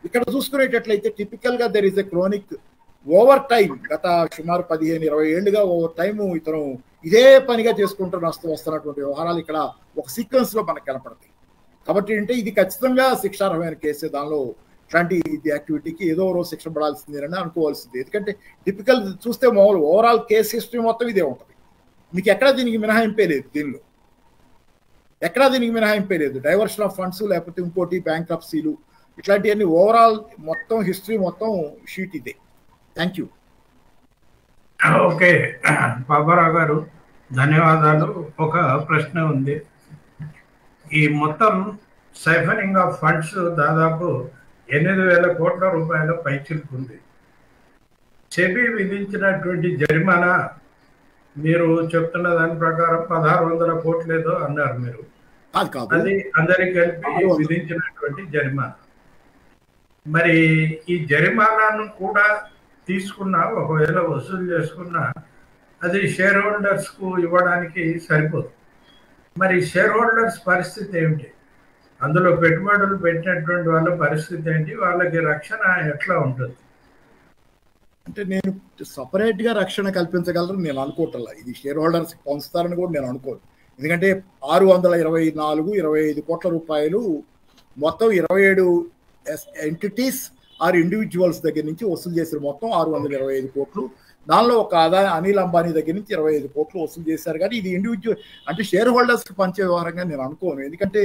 ఇక్కడ చూసుకునేటట్లయితే టిపికల్గా there is a chronic over time. గత సుమారు 15-20 ఏళ్ళుగా ఓవర్ టైము ఇతను ఇదే పనిగా చేసుకుంటూ వస్తున్నటువంటి వ్యవహారాలు ఇక్కడ ఒక సీక్వెన్స్లో మనకు కనపడతాయి. కాబట్టి అంటే ఇది ఖచ్చితంగా శిక్షార్హమైన కేసే. దానిలో ఇట్లాంటి యాక్టివిటీకి ఏదో రోజు శిక్ష పడాల్సిందేనని అనుకోవాల్సింది. ఎందుకంటే టిపికల్ చూస్తే మామూలు ఓవరాల్ కేసు హిస్టరీ మొత్తం ఇదే ఉంటుంది. మీకు ఎక్కడా దీనికి మినహాయింపే లేదు, దీనిలో ఎక్కడా దీనికి మినహాయింపే లేదు. డైవర్షన్ ఆఫ్ ఫండ్స్ లేకపోతే ఇంకోటి బ్యాంక్రప్సీలు ఇట్లాంటివన్నీ ఓవరాల్ మొత్తం హిస్టరీ మొత్తం షీట్ ఇదే. Thank you. ఓకే పాపారావు గారు, ధన్యవాదాలు. ఒక ప్రశ్న ఉంది. ఈ మొత్తం సైఫనింగ్ ఆఫ్ ఫండ్స్ దాదాపు 8,000 కోట్ల రూపాయల పైచిలుకుంది. సెబీ విధించినటువంటి జరిమానా మీరు చెప్తున్న దాని ప్రకారం 1,600 కోట్లు ఏదో అన్నారు మీరు. అది అందరికి కలిపి విధించినటువంటి జరిమానా. మరి ఈ జరిమానాను కూడా తీసుకున్నా, ఒకవేళ వసూలు చేసుకున్నా, అది షేర్ హోల్డర్స్ కు ఇవ్వడానికి సరిపోదు. మరి షేర్ హోల్డర్స్ పరిస్థితి ఏమిటి? అందులో పెట్టుబడులు పెట్టినటువంటి వాళ్ళ పరిస్థితి ఏంటి? వాళ్ళకి రక్షణ ఎట్లా ఉంటుంది? అంటే నేను సపరేట్ గా రక్షణ కల్పించగలరు నేను అనుకోవట్లా. ఇది షేర్ హోల్డర్స్ పంచుతారని కూడా నేను అనుకోను. ఎందుకంటే 624-25 కోట్ల రూపాయలు మొత్తం 27 ఎంటిటీస్ ఆర్ ఇండివిజువల్స్ దగ్గర నుంచి వసూలు చేసిన మొత్తం 625 కోట్లు. దానిలో ఒక అనిల్ అంబానీ దగ్గర నుంచి 25 కోట్లు వసూలు చేశారు. కానీ ఇది ఇండివిజువల్ అంటే షేర్ హోల్డర్స్కి పంచే వ్యవహారంగా నేను అనుకోను. ఎందుకంటే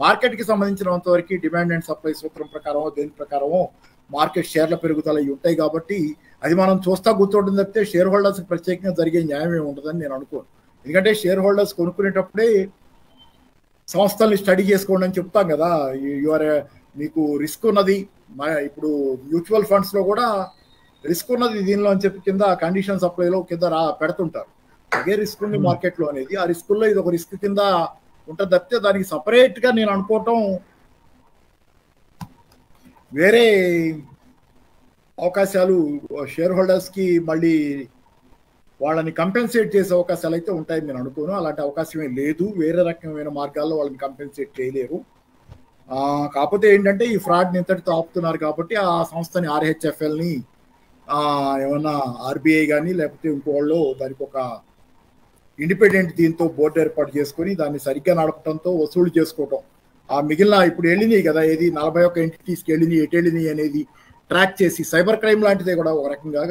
మార్కెట్కి సంబంధించినంత వరకు డిమాండ్ అండ్ సప్లై సూత్రం ప్రకారమో దేని ప్రకారమో మార్కెట్ షేర్ల పెరుగుదల ఇవి ఉంటాయి. కాబట్టి అది మనం చూస్తా కూర్చోవడం తప్పితే షేర్ హోల్డర్స్కి ప్రత్యేకంగా జరిగే న్యాయం ఏమి ఉండదని నేను అనుకోను. ఎందుకంటే షేర్ హోల్డర్స్ కొనుక్కునేటప్పుడే సంస్థల్ని స్టడీ చేసుకోండి అని చెప్తాం కదా. మీకు రిస్క్ ఉన్నది. ఇప్పుడు మ్యూచువల్ ఫండ్స్లో కూడా రిస్క్ ఉన్నది దీనిలో అని చెప్పి కింద కండిషన్ సప్లైలో కింద పెడుతుంటారు. అదే రిస్క్ ఉంది మార్కెట్లో అనేది. ఆ రిస్కుల్లో ఇది ఒక రిస్క్ కింద ఉంటుంది తప్పితే దానికి సపరేట్గా నేను అనుకోవటం వేరే అవకాశాలు షేర్ హోల్డర్స్కి మళ్ళీ వాళ్ళని కంపెన్సేట్ చేసే అవకాశాలు అయితే ఉంటాయని నేను అనుకోను. అలాంటి అవకాశమే లేదు. వేరే రకమైన మార్గాల్లో వాళ్ళని కంపెన్సేట్ చేయలేరు. కాకపోతే ఏంటంటే ఈ ఫ్రాడ్ని ఇంతటితో ఆపుతున్నారు కాబట్టి ఆ సంస్థని ఆర్హెచ్ఎఫ్ఎల్ని ఏమన్నా ఆర్బీఐ కానీ లేకపోతే ఇంకోళ్ళు దానికి ఒక ఇండిపెండెంట్ దీంతో బోర్డు ఏర్పాటు చేసుకొని దాన్ని సరిగ్గా నడపడంతో వసూలు చేసుకోవటం. ఆ మిగిలిన ఇప్పుడు వెళ్ళినాయి కదా, ఏది 41 ఎంటిటీస్కి వెళ్ళినాయి, ఎటు వెళ్ళినాయి అనేది ట్రాక్ చేసి, సైబర్ క్రైమ్ లాంటిదే కూడా ఒక రకంగా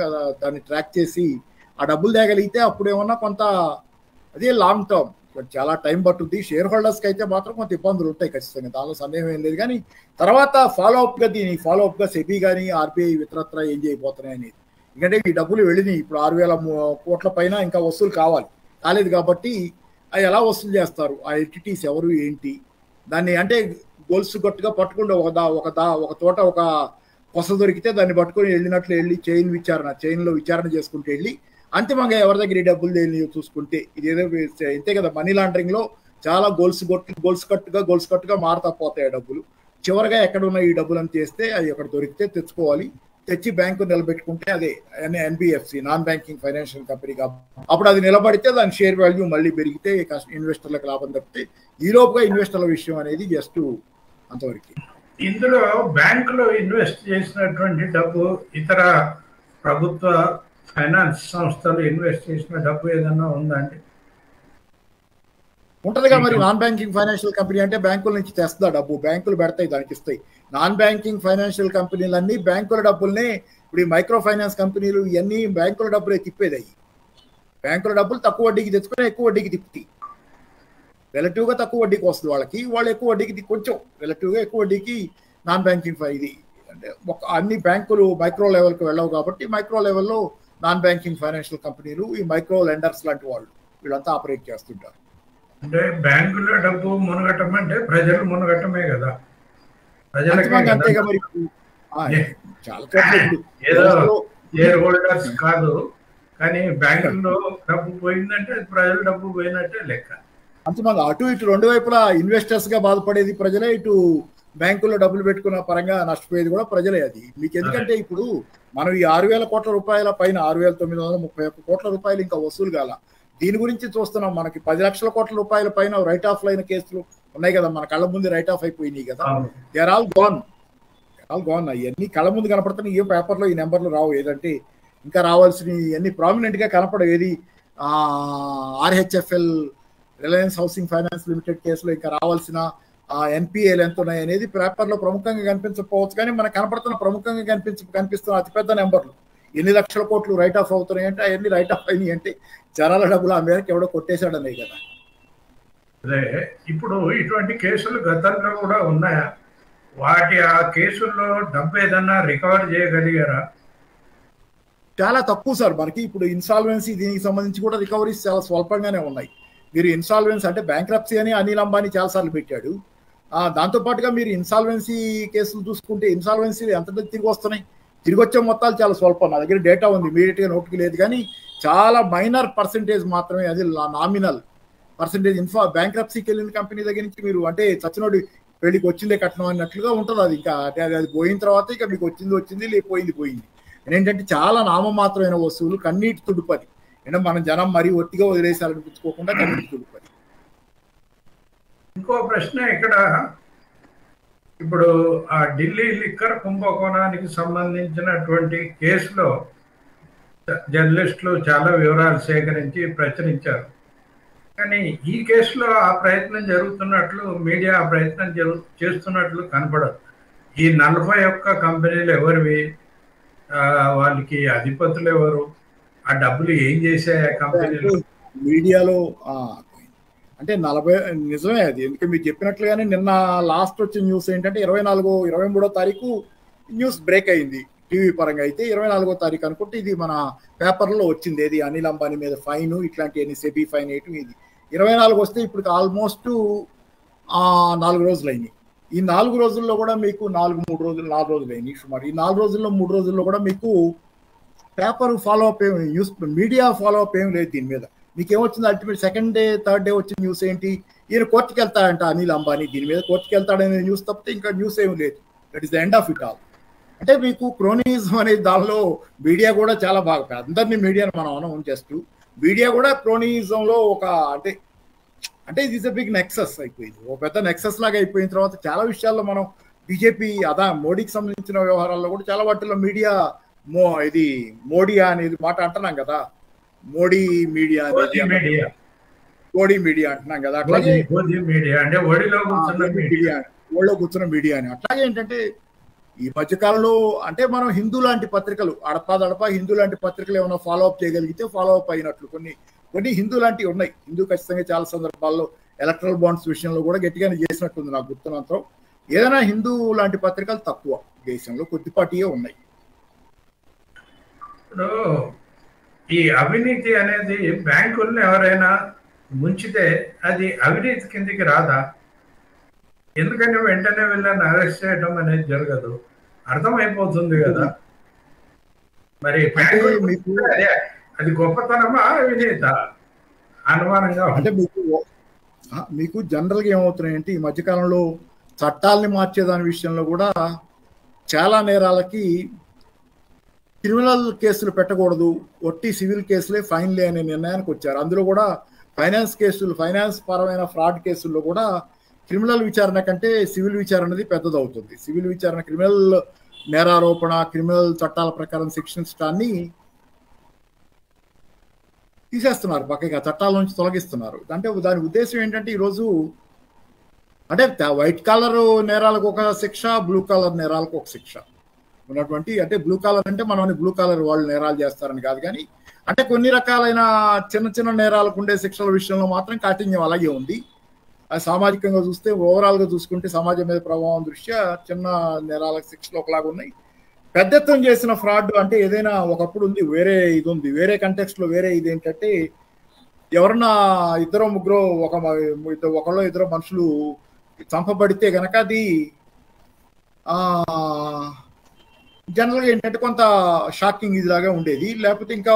దాన్ని ట్రాక్ చేసి ఆ డబ్బులు తేగలిగితే అప్పుడు ఏమన్నా కొంత అదే లాంగ్ టర్మ్, చాలా టైం పట్టుద్ది. షేర్ హోల్డర్స్కి అయితే మాత్రం కొంత ఇబ్బందులు ఉంటాయి ఖచ్చితంగా, దానిలో సందేహం ఏం లేదు. కానీ తర్వాత ఫాలో అప్గా సెబీ కానీ ఆర్బీఐ ఇతరత్ర ఏం చేయబోతున్నాయి అనేది. ఎందుకంటే ఈ డబ్బులు వెళ్ళినాయి, ఇప్పుడు 6,000 కోట్ల పైన ఇంకా వసూలు కాలేదు కాబట్టి అవి ఎలా వసూలు చేస్తారు, ఆ ఎంటిటీస్ ఎవరు ఏంటి, దాన్ని అంటే గొలుసు గట్టుగా పట్టుకుంటే ఒక తోట ఒక కొస దొరికితే దాన్ని పట్టుకొని వెళ్ళినట్లు వెళ్ళి చైన్లో విచారణ చేసుకుంటూ వెళ్ళి అంతిమంగా ఎవరి దగ్గర ఈ డబ్బులు చూసుకుంటే ఇదేదో ఇంతే కదా. మనీ లాండరింగ్ లో చాలా గొలుసు కట్టుగా మారుతా పోతాయి డబ్బులు. చివరిగా ఎక్కడ ఉన్న ఈ డబ్బులు అని చేస్తే అది ఎక్కడ దొరికితే తెచ్చుకోవాలి, తెచ్చి బ్యాంకు నిలబెట్టుకుంటే అదే NBFC, non banking financial company. అప్పుడు అది నిలబడితే దాని షేర్ వాల్యూ మళ్ళీ పెరిగితే ఇన్వెస్టర్లకు లాభం తప్పితే ఈ లోపుగా ఇన్వెస్టర్ల విషయం అనేది జస్ట్ అంతవరకు. ఇందులో బ్యాంకులో ఇన్వెస్ట్ చేసినటువంటి డబ్బు ఇతర ప్రభుత్వ ఫైనాన్స్ సంస్థలు ఇన్వెస్ట్ చేసిన డబ్బు ఏదన్నా ఉందా అండి? ఉంటదిగా మరి. నాన్ బ్యాంకింగ్ ఫైనాన్షియల్ కంపెనీ అంటే బ్యాంకుల నుంచి తెస్తుందా డబ్బు, బ్యాంకులు పెడతాయి దానికి ఇస్తాయి. నాన్ బ్యాంకింగ్ ఫైనాన్షియల్ కంపెనీలన్నీ బ్యాంకుల డబ్బుల్నే, ఇప్పుడు ఈ మైక్రో ఫైనాన్స్ కంపెనీలు ఇవన్నీ బ్యాంకుల డబ్బులే తిప్పేది. అయ్యి బ్యాంకుల డబ్బులు తక్కువ వడ్డీకి తెచ్చుకుని ఎక్కువ వడ్డీకి తిప్పుతాయి. రిలేటివ్గా తక్కువ వడ్డీకి వస్తుంది వాళ్ళకి, వాళ్ళు ఎక్కువ వడ్డీకి కొంచెం రిలేటివ్గా ఎక్కువ వడ్డీకి నాన్ బ్యాంకింగ్ ఇది అంటే అన్ని బ్యాంకులు మైక్రో లెవెల్కి వెళ్ళవు కాబట్టి మైక్రో లెవెల్లో నాన్ బ్యాంకింగ్ ఫైనాన్షియల్ కంపెనీలు, ఈ మైక్రో లెండర్స్ లాంటి వాళ్ళు వీళ్ళంతా ఆపరేట్ చేస్తుంటారు. అంటే బ్యాంకులో డబ్బు మునగటం అంటే ప్రజలు మునగటమే కదా, అంతేగా మరి. ఏదో షేర్ హోల్డర్స్ కాదు, కానీ బ్యాంకులో డబ్బు పోయిందంటే ప్రజల డబ్బు పోయినట్టే లెక్క. అంతమంది అటు ఇటు రెండు వైపులా ఇన్వెస్టర్స్ గా బాధపడేది ప్రజలే, ఇటు బ్యాంకుల్లో డబ్బులు పెట్టుకున్న పరంగా నష్టపోయేది కూడా ప్రజలే. అది మీకు ఎందుకంటే ఇప్పుడు మనం ఈ 6,000 కోట్ల రూపాయల పైన 6,931 కోట్ల రూపాయలు ఇంకా వసూలు కాల. దీని గురించి చూస్తున్నాం. మనకి 10 లక్షల కోట్ల రూపాయల పైన రైట్ ఆఫ్ లైన కేసులు ఉన్నాయి కదా, మన కళ్ళ ముందు రైట్ ఆఫ్ అయిపోయినాయి కదా. They are all gone. అవన్నీ కళ్ళ ముందు కనపడుతున్నాయి. ఏ పేపర్లో ఈ నెంబర్లు రావు. ఏదంటే ఇంకా రావాల్సినవి ఇవన్నీ ప్రామినెంట్ గా కనపడవు. ఏది RHFL Reliance housing finance limited కేసులో ఇంకా రావాల్సిన ఎన్పిఏలు ఎంత ఉన్నాయి అనేది పేపర్లో ప్రముఖంగా కనిపించకపోవచ్చు, కానీ మనకు కనపడుతున్న ప్రముఖంగా కనిపిస్తున్న అతిపెద్ద నెంబర్లు. ఎన్ని లక్షల కోట్లు రైట్ ఆఫ్ అవుతున్నాయి అంటే అవన్నీ రైట్ ఆఫ్ అయినాయి అంటే జనాల డబ్బులు ఆ మేరకు ఎవడో కొట్టేశాడు అనే కదా. అదే ఇప్పుడు ఇటువంటి కేసులు గతంలో కూడా ఉన్నాయా? ఆ కేసుల్లో డబ్బు ఏదన్నా రికవర్ చేయగలిగారా? చాలా తక్కువ సార్. మనకి ఇప్పుడు ఇన్సాల్వెన్సీ దీనికి సంబంధించి కూడా రికవరీస్ చాలా స్వల్పంగానే ఉన్నాయి. మీరు ఇన్సాల్వెన్సీ అంటే బ్యాంక్రప్సీ అని అనిల్ అంబానీ చాలాసార్లు పెట్టాడు. దాంతోపాటుగా మీరు ఇన్సాల్వెన్సీ కేసులు చూసుకుంటే ఇన్సాల్వెన్సీ ఎంత తిరిగి వస్తున్నాయి, తిరిగి వచ్చే మొత్తాలు చాలా స్వల్పం. నా దగ్గర డేటా ఉంది, ఇమీడియట్గా నోటికి లేదు, కానీ చాలా మైనర్ పర్సంటేజ్ మాత్రమే, అది నామినల్ పర్సంటేజ్. బ్యాంక్రప్సీకి వెళ్ళిన కంపెనీ దగ్గర నుంచి మీరు అంటే చచ్చినోడి పెళ్లికి వచ్చిందే కట్నం అన్నట్లుగా ఉంటుంది. అది ఇంకా అది పోయిన తర్వాత ఇక మీకు వచ్చింది పోయింది. ఏంటంటే చాలా నామమాత్రమైన వస్తువులు, కన్నీటి తుడుపది. అంటే మనం జనం మరీ ఒట్టిగా వదిలేసాలనిపించుకోకుండా కన్నీటి తుడుపది. ఇంకో ప్రశ్న ఇక్కడ, ఇప్పుడు ఆ ఢిల్లీ లిక్కర్ కుంభకోణానికి సంబంధించినటువంటి కేసులో జర్నలిస్టులు చాలా వివరాలు సేకరించి ప్రచురించారు. కానీ ఈ కేసులో ఆ ప్రయత్నం జరుగుతున్నట్లు, మీడియా ఆ ప్రయత్నం చేస్తున్నట్లు కనపడదు. ఈ 41 కంపెనీలు ఎవరివి, వాళ్ళకి అధిపతులు ఎవరు, ఆ డబ్బులు ఏం చేశాయి ఆ కంపెనీలు? మీడియాలో అంటే 40 నిజమే అది. ఎందుకంటే మీరు చెప్పినట్లుగానే నిన్న లాస్ట్ వచ్చిన న్యూస్ ఏంటంటే 23వ తారీఖు న్యూస్ బ్రేక్ అయింది టీవీ పరంగా. అయితే 24వ తారీఖు అనుకుంటే ఇది మన పేపర్లో వచ్చింది. ఏది అనిల్ అంబానీ మీద ఫైన్, ఇట్లాంటి సెబీ ఫైన్ వేయటం. ఇది 24 వస్తే ఇప్పుడు ఆల్మోస్ట్ 4 రోజులు అయినాయి. ఈ 4 రోజుల్లో కూడా మీకు 4 రోజులు అయినాయి సుమారు. ఈ 4 రోజుల్లో 3 రోజుల్లో కూడా మీకు paper follow up news media follow up ఏం లేదు దీని మీద. మీకు ఏమొచ్చింది ultimate second day third day వచ్చిన న్యూస్ ఏంటి, ఈయన కోర్టుకి వెళ్తాడంట అనిల్ అంబానీ, దీని మీద కోర్టుకి వెళ్తాడనే న్యూస్ తప్పితే ఇంకా న్యూస్ ఏం లేదు. That is the end of it all. అంటే మీకు క్రోనిజం అనేది దానిలో మీడియా కూడా చాలా బాగా, అందరినీ మీడియాను మనం అనౌన్ చేస్తూ మీడియా కూడా క్రోనిజంలో ఒక అంటే ఇది ఇస్ ఎ బిగ్ నెక్సస్ అయిపోయింది. ఒక పెద్ద నెక్సస్ లాగా అయిపోయిన తర్వాత చాలా విషయాల్లో మనం బీజేపీ మోడీకి సంబంధించిన వ్యవహారాల్లో కూడా చాలా వాటిల్లో మీడియా మోడీ అనేది మాట అంటున్నాం కదా, మోడీ మీడియా అంటున్నాం కదా. అట్లాగే ఓడిలో కూర్చున్న మీడియా అని. అట్లాగే ఏంటంటే ఈ మధ్యకాలంలో అంటే మనం హిందూ లాంటి పత్రికలు అడపా హిందూ లాంటి పత్రికలు ఏమైనా ఫాలో అప్ చేయగలిగితే ఫాలో అప్ అయినట్లు కొన్ని హిందూ లాంటివి ఉన్నాయి. హిందూ ఖచ్చితంగా చాలా సందర్భాల్లో ఎలక్ట్రల్ బాండ్స్ విషయంలో కూడా గట్టిగానే చేసినట్టుంది నాకు గుర్తున్నంతరం. ఏదైనా హిందూ లాంటి పత్రికలు తక్కువ, దేశంలో కొద్దిపాటియే ఉన్నాయి. ఇప్పుడు ఈ అవినీతి అనేది బ్యాంకుల్ని ఎవరైనా ముంచితే అది అవినీతి కిందికి రాదా? ఎందుకంటే వెంటనే వీళ్ళని అరెస్ట్ చేయడం అనేది జరగదు, అర్థమైపోతుంది కదా. మరి అది గొప్పతనమా అవినీత అనుమానంగా అంటే మీకు జనరల్గా ఏమవుతున్నాయంటే ఈ మధ్యకాలంలో చట్టాలని మార్చేదాని విషయంలో కూడా చాలా నేరాలకి క్రిమినల్ కేసులు పెట్టకూడదు, ఒట్టి సివిల్ కేసులే ఫైన్లే అనే నిర్ణయానికి వచ్చారు. అందులో కూడా ఫైనాన్స్ పరమైన ఫ్రాడ్ కేసుల్లో కూడా క్రిమినల్ విచారణ కంటే సివిల్ విచారణ అనేది పెద్దదవుతుంది. సివిల్ విచారణ క్రిమినల్ నేరారోపణ, క్రిమినల్ చట్టాల ప్రకారం శిక్షించడాన్ని తీసేస్తున్నారు, పక్కగా చట్టాల నుంచి తొలగిస్తున్నారు. అంటే దాని ఉద్దేశం ఏంటంటే ఈరోజు అంటే వైట్ కాలర్ నేరాలకు ఒక శిక్ష, బ్లూ కాలర్ నేరాలకు ఒక శిక్ష ఉన్నటువంటి, అంటే బ్లూ కాలర్ అంటే మనం బ్లూ కాలర్ వాళ్ళు నేరాలు చేస్తారని కాదు, కానీ అంటే కొన్ని రకాలైన చిన్న చిన్న నేరాలకు ఉండే శిక్షల విషయంలో మాత్రం కాఠిన్యం అలాగే ఉంది. అది సామాజికంగా చూస్తే ఓవరాల్గా చూసుకుంటే సమాజం మీద ప్రభావం దృష్ట్యా చిన్న నేరాలకు శిక్షలు ఒకలాగా ఉన్నాయి. పెద్ద ఎత్తున చేసిన ఫ్రాడ్ అంటే ఏదైనా ఒకప్పుడు ఉంది, వేరే కంటెక్స్ట్లో వేరే ఇది ఏంటంటే ఎవరన్నా ఇద్దరు ముగ్గురు ఒకళ్ళు ఇద్దరు మనుషులు చంపబడితే గనక అది జనరల్గా ఏంటంటే కొంత షాకింగ్ ఇదిలాగా ఉండేది. లేకపోతే ఇంకా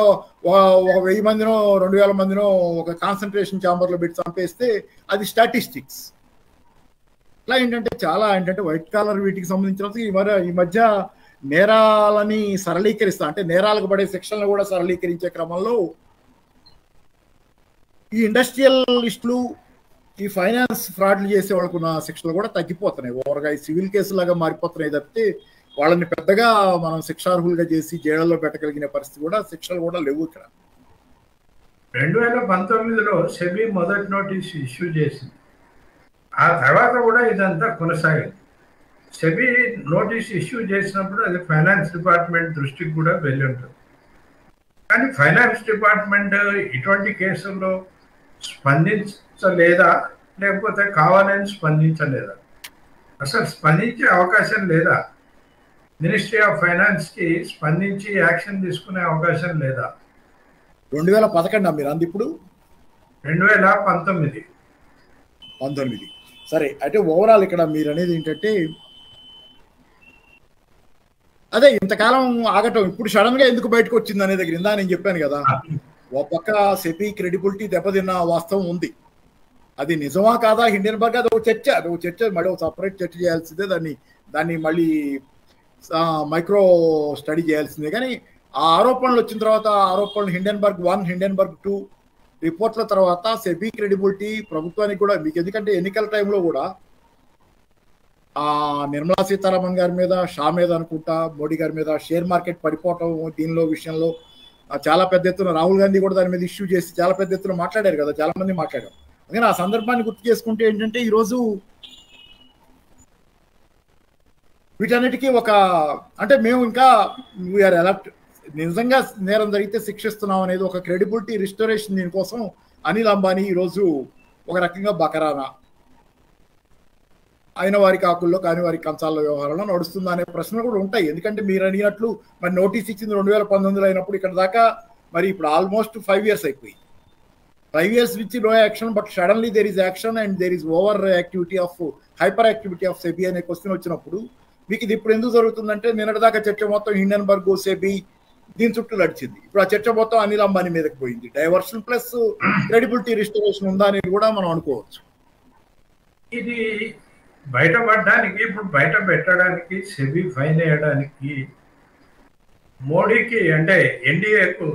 ఒక 1000 మందినో 2000 మందినో ఒక కాన్సన్ట్రేషన్ ఛాంబర్లో పెట్టి చంపేస్తే అది స్టాటిస్టిక్స్. ఇట్లా ఏంటంటే వైట్ కాలర్ వీటికి సంబంధించిన ఈ మధ్య నేరాలని సరళీకరిస్తా, అంటే నేరాలకు పడే శిక్షలను కూడా సరళీకరించే క్రమంలో ఈ ఇండస్ట్రియలిస్టులు, ఈ ఫైనాన్స్ ఫ్రాడ్లు చేసే వాళ్ళకున్న శిక్షలు కూడా తగ్గిపోతున్నాయి. ఓవర్గా ఈ సివిల్ కేసులాగా మారిపోతున్నాయి తప్పితే వాళ్ళని పెద్దగా మనం శిక్షార్హులుగా చేసి జైళ్ళలో పెట్టగలిగిన పరిస్థితి కూడా శిక్షలు కూడా లేవు ఇక్కడ. 2019లో సెబీ మొదటి నోటీస్ ఇష్యూ చేసింది, ఆ తర్వాత కూడా ఇదంతా కొనసాగింది. సెబీ నోటీస్ ఇష్యూ చేసినప్పుడు అది ఫైనాన్స్ డిపార్ట్మెంట్ దృష్టికి కూడా వెళ్ళి ఉంటుంది. కానీ ఫైనాన్స్ డిపార్ట్మెంట్ ఇటువంటి కేసుల్లో స్పందించలేదా, లేకపోతే కావాలని స్పందించలేదా? అసలు స్పందించే అవకాశం లేదా? మినిస్ట్రీ ఆఫ్ ఫైనాన్స్కి స్పందించి యాక్షన్ తీసుకునే అవకాశం లేదా? 2011 మీరు అంది, ఇప్పుడు 2019. సరే, అంటే ఓవరాల్ ఇక్కడ మీరు అనేది ఏంటంటే అదే ఇంతకాలం ఆగటం ఇప్పుడు సడన్ గా ఎందుకు బయటకు వచ్చింది అనే దగ్గర ఇందా నేను చెప్పాను కదా, ఓ పక్క సెబీ క్రెడిబిలిటీ దెబ్బతిన్న వాస్తవం ఉంది. అది నిజమా కాదా హిండెన్బర్గ్ అది ఒక చర్చ మళ్ళీ ఒక సపరేట్ చర్చ చేయాల్సిందే, దాన్ని మళ్ళీ మైక్రో స్టడీ చేయాల్సిందే. కానీ ఆ ఆరోపణలు వచ్చిన తర్వాత ఆరోపణలు హిండెన్బర్గ్ 1, హిండెన్బర్గ్ 2 రిపోర్ట్ల తర్వాత సెబీ క్రెడిబిలిటీ ప్రభుత్వానికి కూడా, మీకు ఎందుకంటే ఎన్నికల టైంలో కూడా నిర్మలా సీతారామన్ గారి మీద, షా మీద అనుకుంటా, మోడీ గారి మీద షేర్ మార్కెట్ పడిపోవటం దీనిలో విషయంలో చాలా పెద్ద ఎత్తున రాహుల్ గాంధీ కూడా దాని మీద ఇష్యూ చేసి చాలా పెద్ద ఎత్తున మాట్లాడారు కదా, చాలా మంది మాట్లాడారు. అందుకని ఆ సందర్భాన్ని గుర్తు చేసుకుంటే ఏంటంటే ఈరోజు వీటన్నిటికీ అంటే మేము ఇంకా వీఆర్ అలర్ట్, నిజంగా నేరం జరిగితే శిక్షిస్తున్నాం అనేది ఒక క్రెడిబిలిటీ రిస్టోరేషన్ దీనికోసం అనిల్ అంబానీ ఈరోజు ఒక రకంగా బకరానా అయిన వారికి ఆకుల్లో కాని వారికి కంచాల వ్యవహారంలో నడుస్తుందా అనే ప్రశ్నలు కూడా ఉంటాయి. ఎందుకంటే మీరు అడిగినట్లు మరి నోటీస్ ఇచ్చింది 2019 అయినప్పుడు ఇక్కడ దాకా మరి ఇప్పుడు ఆల్మోస్ట్ 5 years అయిపోయింది. 5 years నుంచి no action, but suddenly there is action and there is over activity of hyper activity of SEBI అనే క్వశ్చన్ వచ్చినప్పుడు మీకు ఇది ఇప్పుడు ఎందుకు జరుగుతుందంటే నిన్నటిదాకా చర్చ మొత్తం హిండెన్బర్గ్, సెబీ దీని చుట్టూ నడిచింది. ఇప్పుడు ఆ చర్చ మొత్తం అనిల్ అంబానీ మీదకి పోయింది. డైవర్షన్ ప్లస్ క్రెడిబిలిటీ రిస్టోరేషన్ ఉందా అనేది కూడా మనం అనుకోవచ్చు. ఇది బయటపడడానికి, ఇప్పుడు బయట పెట్టడానికి, సెబీ ఫైన్ వేయడానికి మోడీకి అంటే ఎన్డీఏకు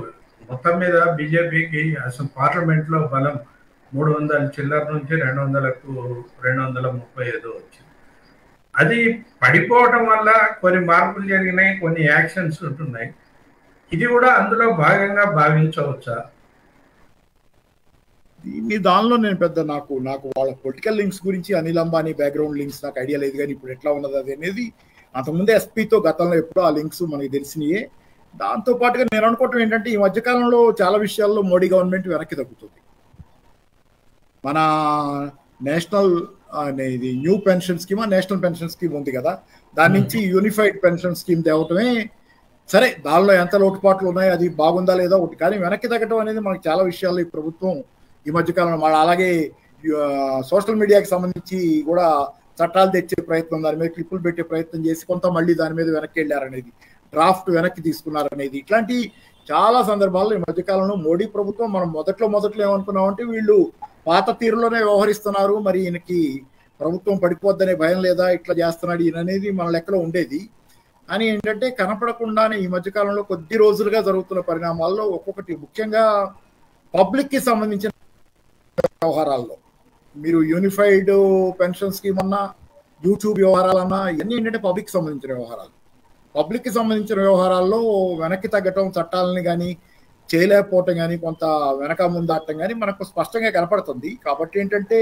మొత్తం మీద బీజేపీకి అసలు పార్లమెంట్లో బలం 300 చిల్లర నుంచి 200కు 235 వచ్చింది. అది పడిపోవటం వల్ల కొన్ని మార్పులు జరిగినాయి, కొన్ని యాక్షన్స్ ఉంటున్నాయి. ఇది కూడా అందులో భాగంగా భావించవచ్చా? దానిలో నేను పెద్ద నాకు వాళ్ళ పొలిటికల్ లింక్స్ గురించి, అనిల్ అంబానీ బ్యాక్గ్రౌండ్ లింక్స్ నాకు ఐడియా లేదు. కానీ ఇప్పుడు ఎట్లా ఉన్నది అది అనేది అంతకుముందే ఎస్పీతో గతంలో ఎప్పుడో ఆ లింక్స్ మనకి తెలిసినాయే. దాంతో పాటుగా నేను అనుకోవటం ఏంటంటే ఈ మధ్యకాలంలో చాలా విషయాల్లో మోడీ గవర్నమెంట్ వెనక్కి తగ్గుతుంది. మన నేషనల్ ఇది new pension scheme, national pension scheme ఉంది కదా, దాని నుంచి యూనిఫైడ్ పెన్షన్ స్కీమ్ తేవటమే సరే. దానిలో ఎంత లోటుపాట్లు ఉన్నాయి, అది బాగుందా లేదా ఒకటి, కానీ వెనక్కి తగ్గటం అనేది మనకి చాలా విషయాల్లో ఈ ప్రభుత్వం ఈ మధ్యకాలంలో మళ్ళీ అలాగే సోషల్ మీడియాకి సంబంధించి కూడా చట్టాలు తెచ్చే ప్రయత్నం, దాని మీద క్లిప్పులు పెట్టే ప్రయత్నం చేసి కొంత మళ్ళీ దాని మీద వెనక్కి వెళ్ళారనేది, డ్రాఫ్ట్ వెనక్కి తీసుకున్నారనేది, ఇట్లాంటి చాలా సందర్భాల్లో ఈ మధ్యకాలంలో మోడీ ప్రభుత్వం మనం మొదట్లో ఏమనుకున్నామంటే వీళ్ళు పాత తీరులోనే వ్యవహరిస్తున్నారు, మరి ఈయనకి ప్రభుత్వం పడిపోద్దనే భయం లేదా, ఇట్లా చేస్తున్నాడు ఈయన అనేది మన లెక్కలో ఉండేది. కానీ ఏంటంటే కనపడకుండానే ఈ మధ్యకాలంలో కొద్ది రోజులుగా జరుగుతున్న పరిణామాల్లో ఒక్కొక్కటి, ముఖ్యంగా పబ్లిక్కి సంబంధించిన వ్యవహారాల్లో, మీరు యూనిఫైడ్ పెన్షన్ స్కీమ్ అన్నా, యూట్యూబ్ వ్యవహారాలన్నా, ఇవన్నీ ఏంటంటే పబ్లిక్కి సంబంధించిన వ్యవహారాలు. పబ్లిక్కి సంబంధించిన వ్యవహారాల్లో వెనక్కి తగ్గటం, చట్టాలని కానీ చేయలేకపోవటం కానీ, కొంత వెనక ముందాటం కానీ మనకు స్పష్టంగా కనపడుతుంది. కాబట్టి ఏంటంటే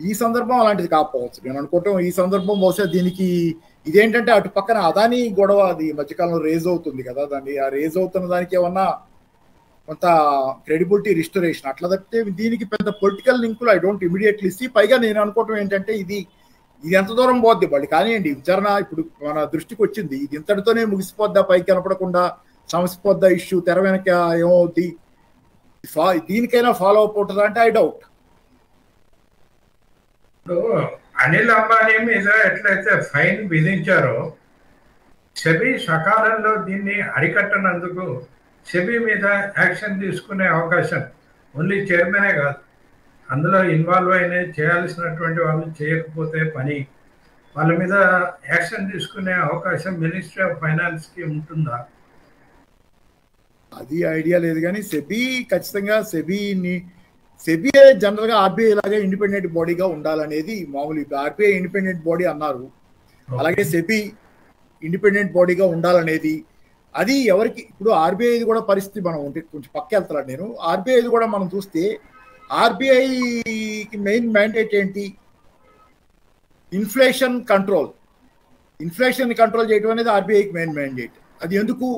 ఈ సందర్భం అలాంటిది కాకపోవచ్చు. నేను అనుకోవటం ఈ సందర్భం బహుశా దీనికి ఇదేంటంటే అటు పక్కన అదానీ గొడవ అది మధ్యకాలంలో రేజ్ అవుతుంది కదా, దాన్ని ఆ రేజ్ అవుతున్న దానికి ఏమన్నా కొంత క్రెడిబిలిటీ రిస్టరేషన్ అట్లా తప్పితే దీనికి పెద్ద పొలిటికల్ లింకులు ఐ డోంట్ ఇమీడియట్లీ సీ. పైగా నేను అనుకోవటం ఏంటంటే ఇది ఎంత దూరం పోద్ది వాళ్ళు కానివ్వండి, విచారణ ఇప్పుడు మన దృష్టికి వచ్చింది, ఇది ఇంతటితోనే ముగిసిపోద్దా, పైకి కనపడకుండా సమసిపోద్దా ఇష్యూ, తెర వెనక ఏమవుద్ది, దీనికైనా ఫాలో అప్ అవుతుందా అంటే ఐ డౌట్. అనిల్ అంబానీ మీద ఎట్లయితే ఫైన్ విధించారో, సెబీ సకాలంలో దీన్ని అరికట్టనందుకు సెబీ మీద యాక్షన్ తీసుకునే అవకాశం ఓన్లీ చైర్మనే కాదు, అందులో ఇన్వాల్వ్ అయిన చేయాల్సినటువంటి వాళ్ళు చేయకపోతే పని, వాళ్ళ మీద యాక్షన్ తీసుకునే అవకాశం మినిస్ట్రీ ఆఫ్ ఫైనాన్స్కి ఉంటుందా? అది ఐడియా లేదు. కానీ సెబీ ఖచ్చితంగా సెబీ జనరల్గా ఆర్బీఐ లాగే ఇండిపెండెంట్ బాడీగా ఉండాలనేది మామూలు. ఆర్బీఐ ఇండిపెండెంట్ బాడీ అన్నారు, అలాగే సెబీ ఇండిపెండెంట్ బాడీగా ఉండాలనేది. అది ఎవరికి ఇప్పుడు ఆర్బీఐది కూడా పరిస్థితి మనం ఉంటే కొంచెం పక్క వెళ్తున్నాను నేను. ఆర్బీఐది కూడా మనం చూస్తే ఆర్బీఐకి మెయిన్ మ్యాండేట్ ఏంటి? ఇన్ఫ్లేషన్ కంట్రోల్ చేయడం అనేది ఆర్బీఐకి మెయిన్ మ్యాండేట్. అది ఎందుకు?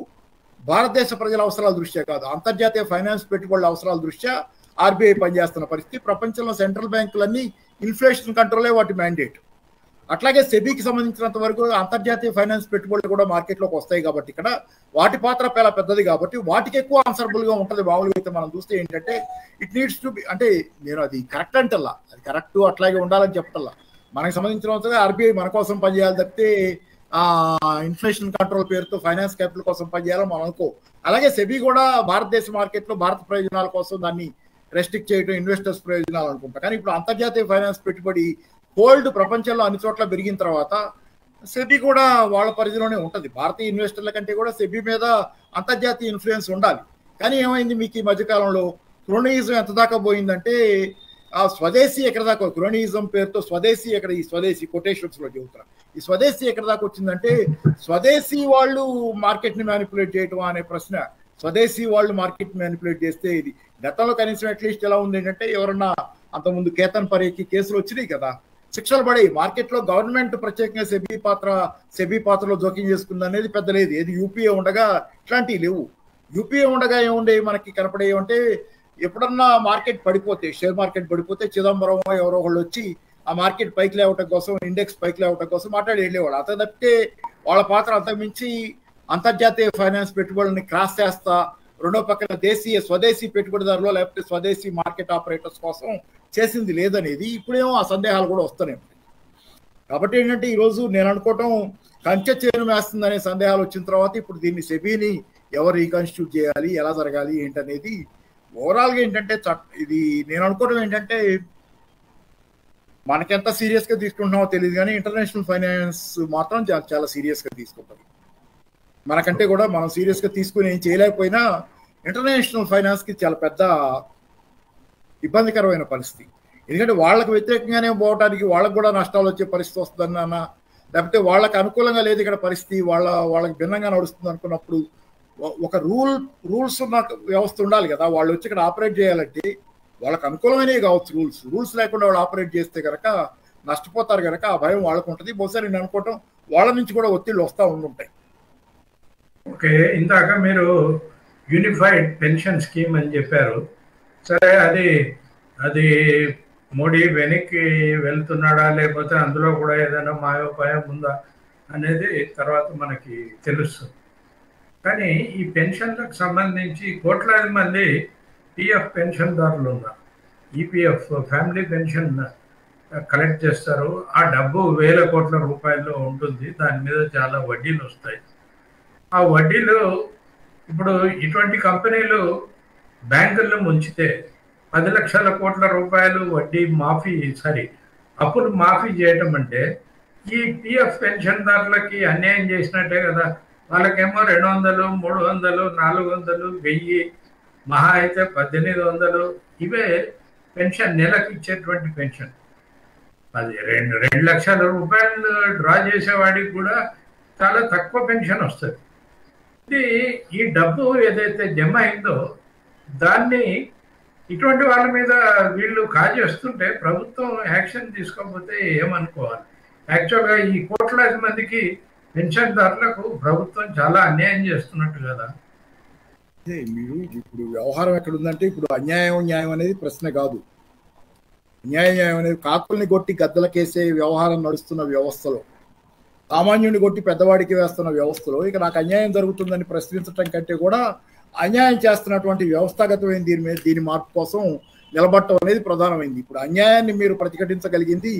భారతదేశ ప్రజల అవసరాల దృష్ట్యా కాదు, అంతర్జాతీయ ఫైనాన్స్ పెట్టుబడుల అవసరాల దృష్ట్యా ఆర్బీఐ పనిచేస్తున్న పరిస్థితి. ప్రపంచంలో సెంట్రల్ బ్యాంకులన్నీ ఇన్ఫ్లేషన్ కంట్రోలే వాటి మ్యాండేట్. అట్లాగే సెబీకి సంబంధించినంత వరకు అంతర్జాతీయ ఫైనాన్స్ పెట్టుబడులు కూడా మార్కెట్లోకి వస్తాయి కాబట్టి ఇక్కడ వాటి పాత్ర చాలా పెద్దది కాబట్టి వాటికి ఎక్కువ ఆన్సరబుల్గా ఉంటుంది. మామూలుగా అయితే మనం చూస్తే ఏంటంటే ఇట్ నీడ్స్ టు బి, అంటే నేను అది కరెక్ట్ అంటల్లా, అది కరెక్ట్ అట్లాగే ఉండాలని చెప్పటల్లా. మనకు సంబంధించిన ఆర్బీఐ మన కోసం పనిచేయాలి తప్పితే ఇన్ఫ్లేషన్ కంట్రోల్ పేరుతో ఫైనాన్స్ క్యాపిటల్ కోసం పనిచేయాలని మనం అనుకో. అలాగే సెబీ కూడా భారతదేశ మార్కెట్లో భారత ప్రయోజనాల కోసం దాన్ని రెస్ట్రిక్ట్ చేయడం, ఇన్వెస్టర్స్ ప్రయోజనాలు అనుకుంటా. కానీ ఇప్పుడు అంతర్జాతీయ ఫైనాన్స్ పెట్టుబడి హోల్డ్ ప్రపంచంలో అన్ని చోట్ల పెరిగిన తర్వాత సెబీ కూడా వాళ్ళ పరిధిలోనే ఉంటుంది. భారతీయ ఇన్వెస్టర్ల కంటే కూడా సెబీ మీద అంతర్జాతీయ ఇన్ఫ్లుయెన్స్ ఉండాలి. కానీ ఏమైంది మీకు ఈ మధ్యకాలంలో క్రోనియిజం ఎంత దాకా పోయిందంటే ఆ స్వదేశీ ఎక్కడ దాకా, క్రోనియిజం పేరుతో స్వదేశీ ఎక్కడ, ఈ స్వదేశీ కొటేషన్స్ లో చెబుతున్నారు, ఈ స్వదేశీ ఎక్కడ దాకా వచ్చిందంటే స్వదేశీ వాళ్ళు మార్కెట్ ని మ్యానిపులేట్ చేయటం అనే ప్రశ్న. స్వదేశీ వాళ్ళు మార్కెట్ మ్యానిపులేట్ చేస్తే ఇది గతంలో కనీసం అట్లీస్ట్ ఎలా ఉంది ఏంటంటే ఎవరన్నా అంతకుముందు కేతన్ పరేకి కేసులు వచ్చినాయి కదా, శిక్షలు పడాయి. మార్కెట్లో గవర్నమెంట్ ప్రత్యేకంగా సెబీ పాత్రలో జోక్యం చేసుకుంది అనేది పెద్ద లేదు. ఏది యూపీఏ ఉండగా ఇట్లాంటివి లేవు. యూపీఏ ఉండగా ఏముండే మనకి కనపడేవి అంటే ఎప్పుడన్నా మార్కెట్ పడిపోతే, షేర్ మార్కెట్ పడిపోతే చిదంబరం ఎవరో ఒకళ్ళు వచ్చి ఆ మార్కెట్ పైకి లేవటం కోసం, ఇండెక్స్ పైకి లేవటం కోసం మాట్లాడి వెళ్ళేవాడు. అంత తప్పితే వాళ్ళ పాత్ర అంతకుమించి అంతర్జాతీయ ఫైనాన్స్ పెట్టుబడులని క్రాస్ చేస్తా, రెండో పక్కన స్వదేశీ పెట్టుబడిదారులు లేకపోతే స్వదేశీ మార్కెట్ ఆపరేటర్స్ కోసం చేసింది లేదనేది ఇప్పుడేమో ఆ సందేహాలు కూడా వస్తున్నాయి. కాబట్టి ఏంటంటే ఈరోజు నేను అనుకోవటం కంచె చేను వేస్తుందనే సందేహాలు వచ్చిన తర్వాత ఇప్పుడు దీన్ని సెబీని ఎవరు రీకాన్స్టిట్యూట్ చేయాలి, ఎలా జరగాలి ఏంటనేది ఓవరాల్గా ఏంటంటే ఇది నేను అనుకోవడం ఏంటంటే మనకెంత సీరియస్గా తీసుకుంటున్నామో తెలియదు కానీ ఇంటర్నేషనల్ ఫైనాన్స్ మాత్రం చాలా సీరియస్గా తీసుకుంటారు. మనకంటే కూడా మనం సీరియస్గా తీసుకుని ఏం చేయలేకపోయినా ఇంటర్నేషనల్ ఫైనాన్స్కి చాలా పెద్ద ఇబ్బందికరమైన పరిస్థితి. ఎందుకంటే వాళ్ళకు వ్యతిరేకంగానే పోవడానికి వాళ్ళకు కూడా నష్టాలు వచ్చే పరిస్థితి వస్తుందన్న, లేకపోతే వాళ్ళకి అనుకూలంగా లేదు ఇక్కడ పరిస్థితి, వాళ్ళకి భిన్నంగా నడుస్తుంది అనుకున్నప్పుడు ఒక రూల్స్ ఉన్న వ్యవస్థ ఉండాలి కదా. వాళ్ళు వచ్చి ఇక్కడ ఆపరేట్ చేయాలంటే వాళ్ళకి అనుకూలమైనవి కావచ్చు రూల్స్ లేకుండా వాళ్ళు ఆపరేట్ చేస్తే కనుక నష్టపోతారు కనుక ఆ భయం వాళ్ళకు ఉంటుంది. బహుశా నేను అనుకోవటం వాళ్ళ నుంచి కూడా ఒత్తిళ్ళు వస్తూ ఉండుంటాయి. ఓకే, ఇందాక మీరు యూనిఫైడ్ పెన్షన్ స్కీమ్ అని చెప్పారు. సరే, అది అది మోడీ వెనక్కి వెళ్తున్నాడా లేకపోతే అందులో కూడా ఏదైనా మాయోపాయం ఉందా అనేది తర్వాత మనకి తెలుస్తుంది. కానీ ఈ పెన్షన్లకు సంబంధించి కోట్లాది మంది పిఎఫ్ పెన్షన్దారులు ఉన్నారు. ఈపీఎఫ్ ఫ్యామిలీ పెన్షన్ కలెక్ట్ చేస్తారు. ఆ డబ్బు వేల కోట్ల రూపాయల్లో ఉంటుంది. దాని మీద చాలా వడ్డీలు వస్తాయి. ఆ వడ్డీలు ఇప్పుడు ఇటువంటి కంపెనీలు బ్యాంకుల్లో ముంచితే 10 లక్షల కోట్ల రూపాయలు వడ్డీ మాఫీ అప్పులు మాఫీ చేయటం అంటే ఈ పిఎఫ్ పెన్షన్దారులకి అన్యాయం చేసినట్టే కదా. వాళ్ళకేమో 200, 300, 400, 1000, మహా అయితే 1800 ఇవే పెన్షన్, నెలకు ఇచ్చేటువంటి పెన్షన్. అది 2 లక్షల రూపాయలు డ్రా చేసేవాడికి కూడా చాలా తక్కువ పెన్షన్ వస్తుంది. ఈ డబ్బు ఏదైతే జమ అయిందో దాన్ని ఇటువంటి వాళ్ళ మీద వీళ్ళు కాజేస్తుంటే ప్రభుత్వం యాక్షన్ తీసుకోకపోతే ఏమనుకోవాలి? యాక్చువల్గా ఈ కోట్లాది మందికి పెన్షన్దారులకు ప్రభుత్వం చాలా అన్యాయం చేస్తున్నట్టు కదా. మీరు ఇప్పుడు వ్యవహారం ఎక్కడుందంటే, ఇప్పుడు అన్యాయం న్యాయం అనేది ప్రశ్న కాదు. న్యాయం అనేది కాకుల్ని కొట్టి గద్దలకేసే వ్యవహారం నడుస్తున్న వ్యవస్థలో, సామాన్యుని కొట్టి పెద్దవాడికి వేస్తున్న వ్యవస్థలో ఇక నాకు అన్యాయం జరుగుతుందని ప్రశ్నించడం కంటే కూడా అన్యాయం చేస్తున్నటువంటి వ్యవస్థాగతమైన దీని మార్పు కోసం నిలబడటం అనేది ప్రధానమైంది. ఇప్పుడు అన్యాయాన్ని మీరు ప్రతిఘటించగలిగింది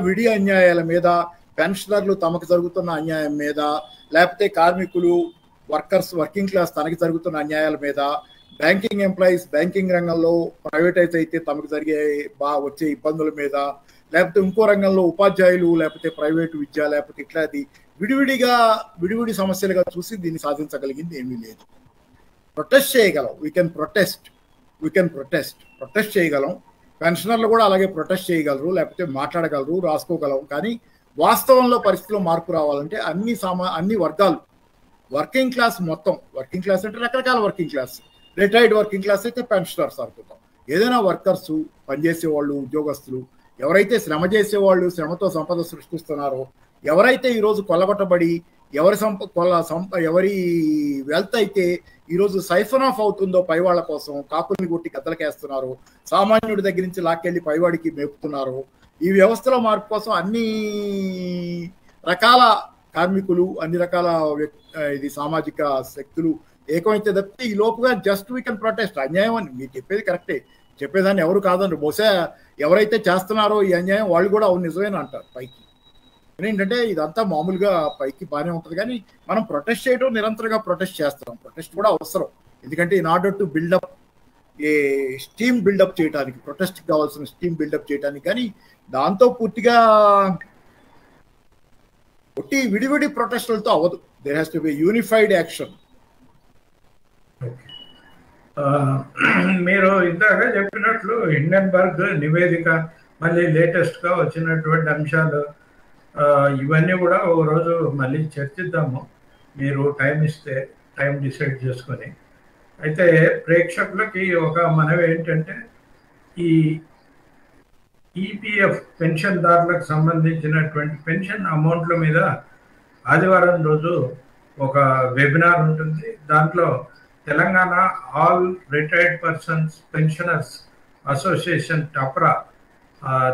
విడి అన్యాయాల మీద, పెన్షనర్లు తమకు జరుగుతున్న అన్యాయం మీద, లేకపోతే కార్మికులు వర్కర్స్ వర్కింగ్ క్లాస్ తనకి జరుగుతున్న అన్యాయాల మీద, బ్యాంకింగ్ ఎంప్లాయీస్ బ్యాంకింగ్ రంగంలో ప్రైవేటైజ్ అయితే తమకు జరిగే వచ్చే ఇబ్బందుల మీద, లేకపోతే ఇంకో రంగంలో ఉపాధ్యాయులు లేకపోతే ప్రైవేటు విద్య లేకపోతే ఇట్లాది విడివిడి సమస్యలుగా చూసి దీన్ని సాధించగలిగింది ఏమీ లేదు. ప్రొటెస్ట్ చేయగలం, వీ కెన్ ప్రొటెస్ట్ చేయగలం. పెన్షనర్లు కూడా అలాగే ప్రొటెస్ట్ చేయగలరు, లేకపోతే మాట్లాడగలరు, రాసుకోగలరు. కానీ వాస్తవంలో పరిస్థితిలో మార్పు రావాలంటే అన్ని వర్గాలు, వర్కింగ్ క్లాస్ మొత్తం, వర్కింగ్ క్లాస్ అంటే రకరకాల working class, retired working class అయితే పెన్షనర్స్ అనుకుంటాం, ఏదైనా వర్కర్స్, పనిచేసేవాళ్ళు, ఉద్యోగస్తులు, ఎవరైతే శ్రమ చేసేవాళ్ళు, శ్రమతో సంపద సృష్టిస్తున్నారో, ఎవరైతే ఈరోజు కొల్లగొట్టబడి ఎవరి వెల్త్ అయితే ఈరోజు సైఫన్ ఆఫ్ అవుతుందో పై వాళ్ళ కోసం, కాకుల్ని కొట్టి గద్దలకేస్తున్నారో, సామాన్యుడి దగ్గర నుంచి లాక్కెళ్ళి పైవాడికి మేపుతున్నారో, ఈ వ్యవస్థలో మార్పు కోసం అన్ని రకాల కార్మికులు, అన్ని రకాల సామాజిక శక్తులు ఏకమైతే తప్పితే ఈ లోపుగా జస్ట్ వీ కెన్ ప్రొటెస్ట్. అన్యాయం అని మీరు చెప్పేది కరెక్టే, చెప్పేదాన్ని ఎవరు కాదంటారు. బహుశా ఎవరైతే చేస్తున్నారో ఈ అన్యాయం వాళ్ళు కూడా అవును నిజమేనా అంటారు పైకి. ఏంటంటే ఇదంతా మామూలుగా పైకి బాగానే ఉంటుంది, కానీ మనం ప్రొటెస్ట్ చేయడం నిరంతరంగా ప్రొటెస్ట్ చేస్తున్నాం. ప్రొటెస్ట్ కూడా అవసరం, ఎందుకంటే in order to build up steam build up చేయడానికి, ప్రొటెస్ట్ కావాల్సిన స్టీమ్ బిల్డప్ చేయడానికి. కానీ దాంతో పూర్తిగా విడివిడి ప్రొటెస్టులతో అవ్వదు. There has to be unified action. మీరు ఇందాక చెప్పినట్లు హిండెన్బర్గ్ నివేదిక, మళ్ళీ లేటెస్ట్గా వచ్చినటువంటి అంశాలు, ఇవన్నీ కూడా ఒక రోజు మళ్ళీ చర్చిద్దాము. మీరు టైం ఇస్తే టైం డిసైడ్ చేసుకొని. అయితే ప్రేక్షకులకి ఒక మనవి ఏంటంటే, ఈ ఈపీఎఫ్ పెన్షన్దారులకు సంబంధించినటువంటి పెన్షన్ అమౌంట్ల మీద ఆదివారం రోజు ఒక వెబినార్ ఉంటుంది. దాంట్లో Telangana all retired persons pensioners association TAPRA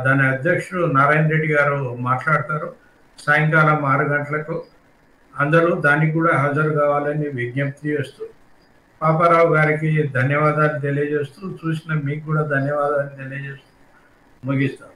దాని అధ్యక్షుడు నారాయణ రెడ్డి గారు మాట్లాడతారు. సాయంకాలం 6 గంటలకు అందరూ దానికి కూడా హాజరు కావాలని విజ్ఞప్తి చేస్తూ, పాపారావు గారికి ధన్యవాదాలు తెలియజేస్తూ, చూసిన మీకు కూడా ధన్యవాదాలు తెలియజేస్తూ ముగిస్తాం.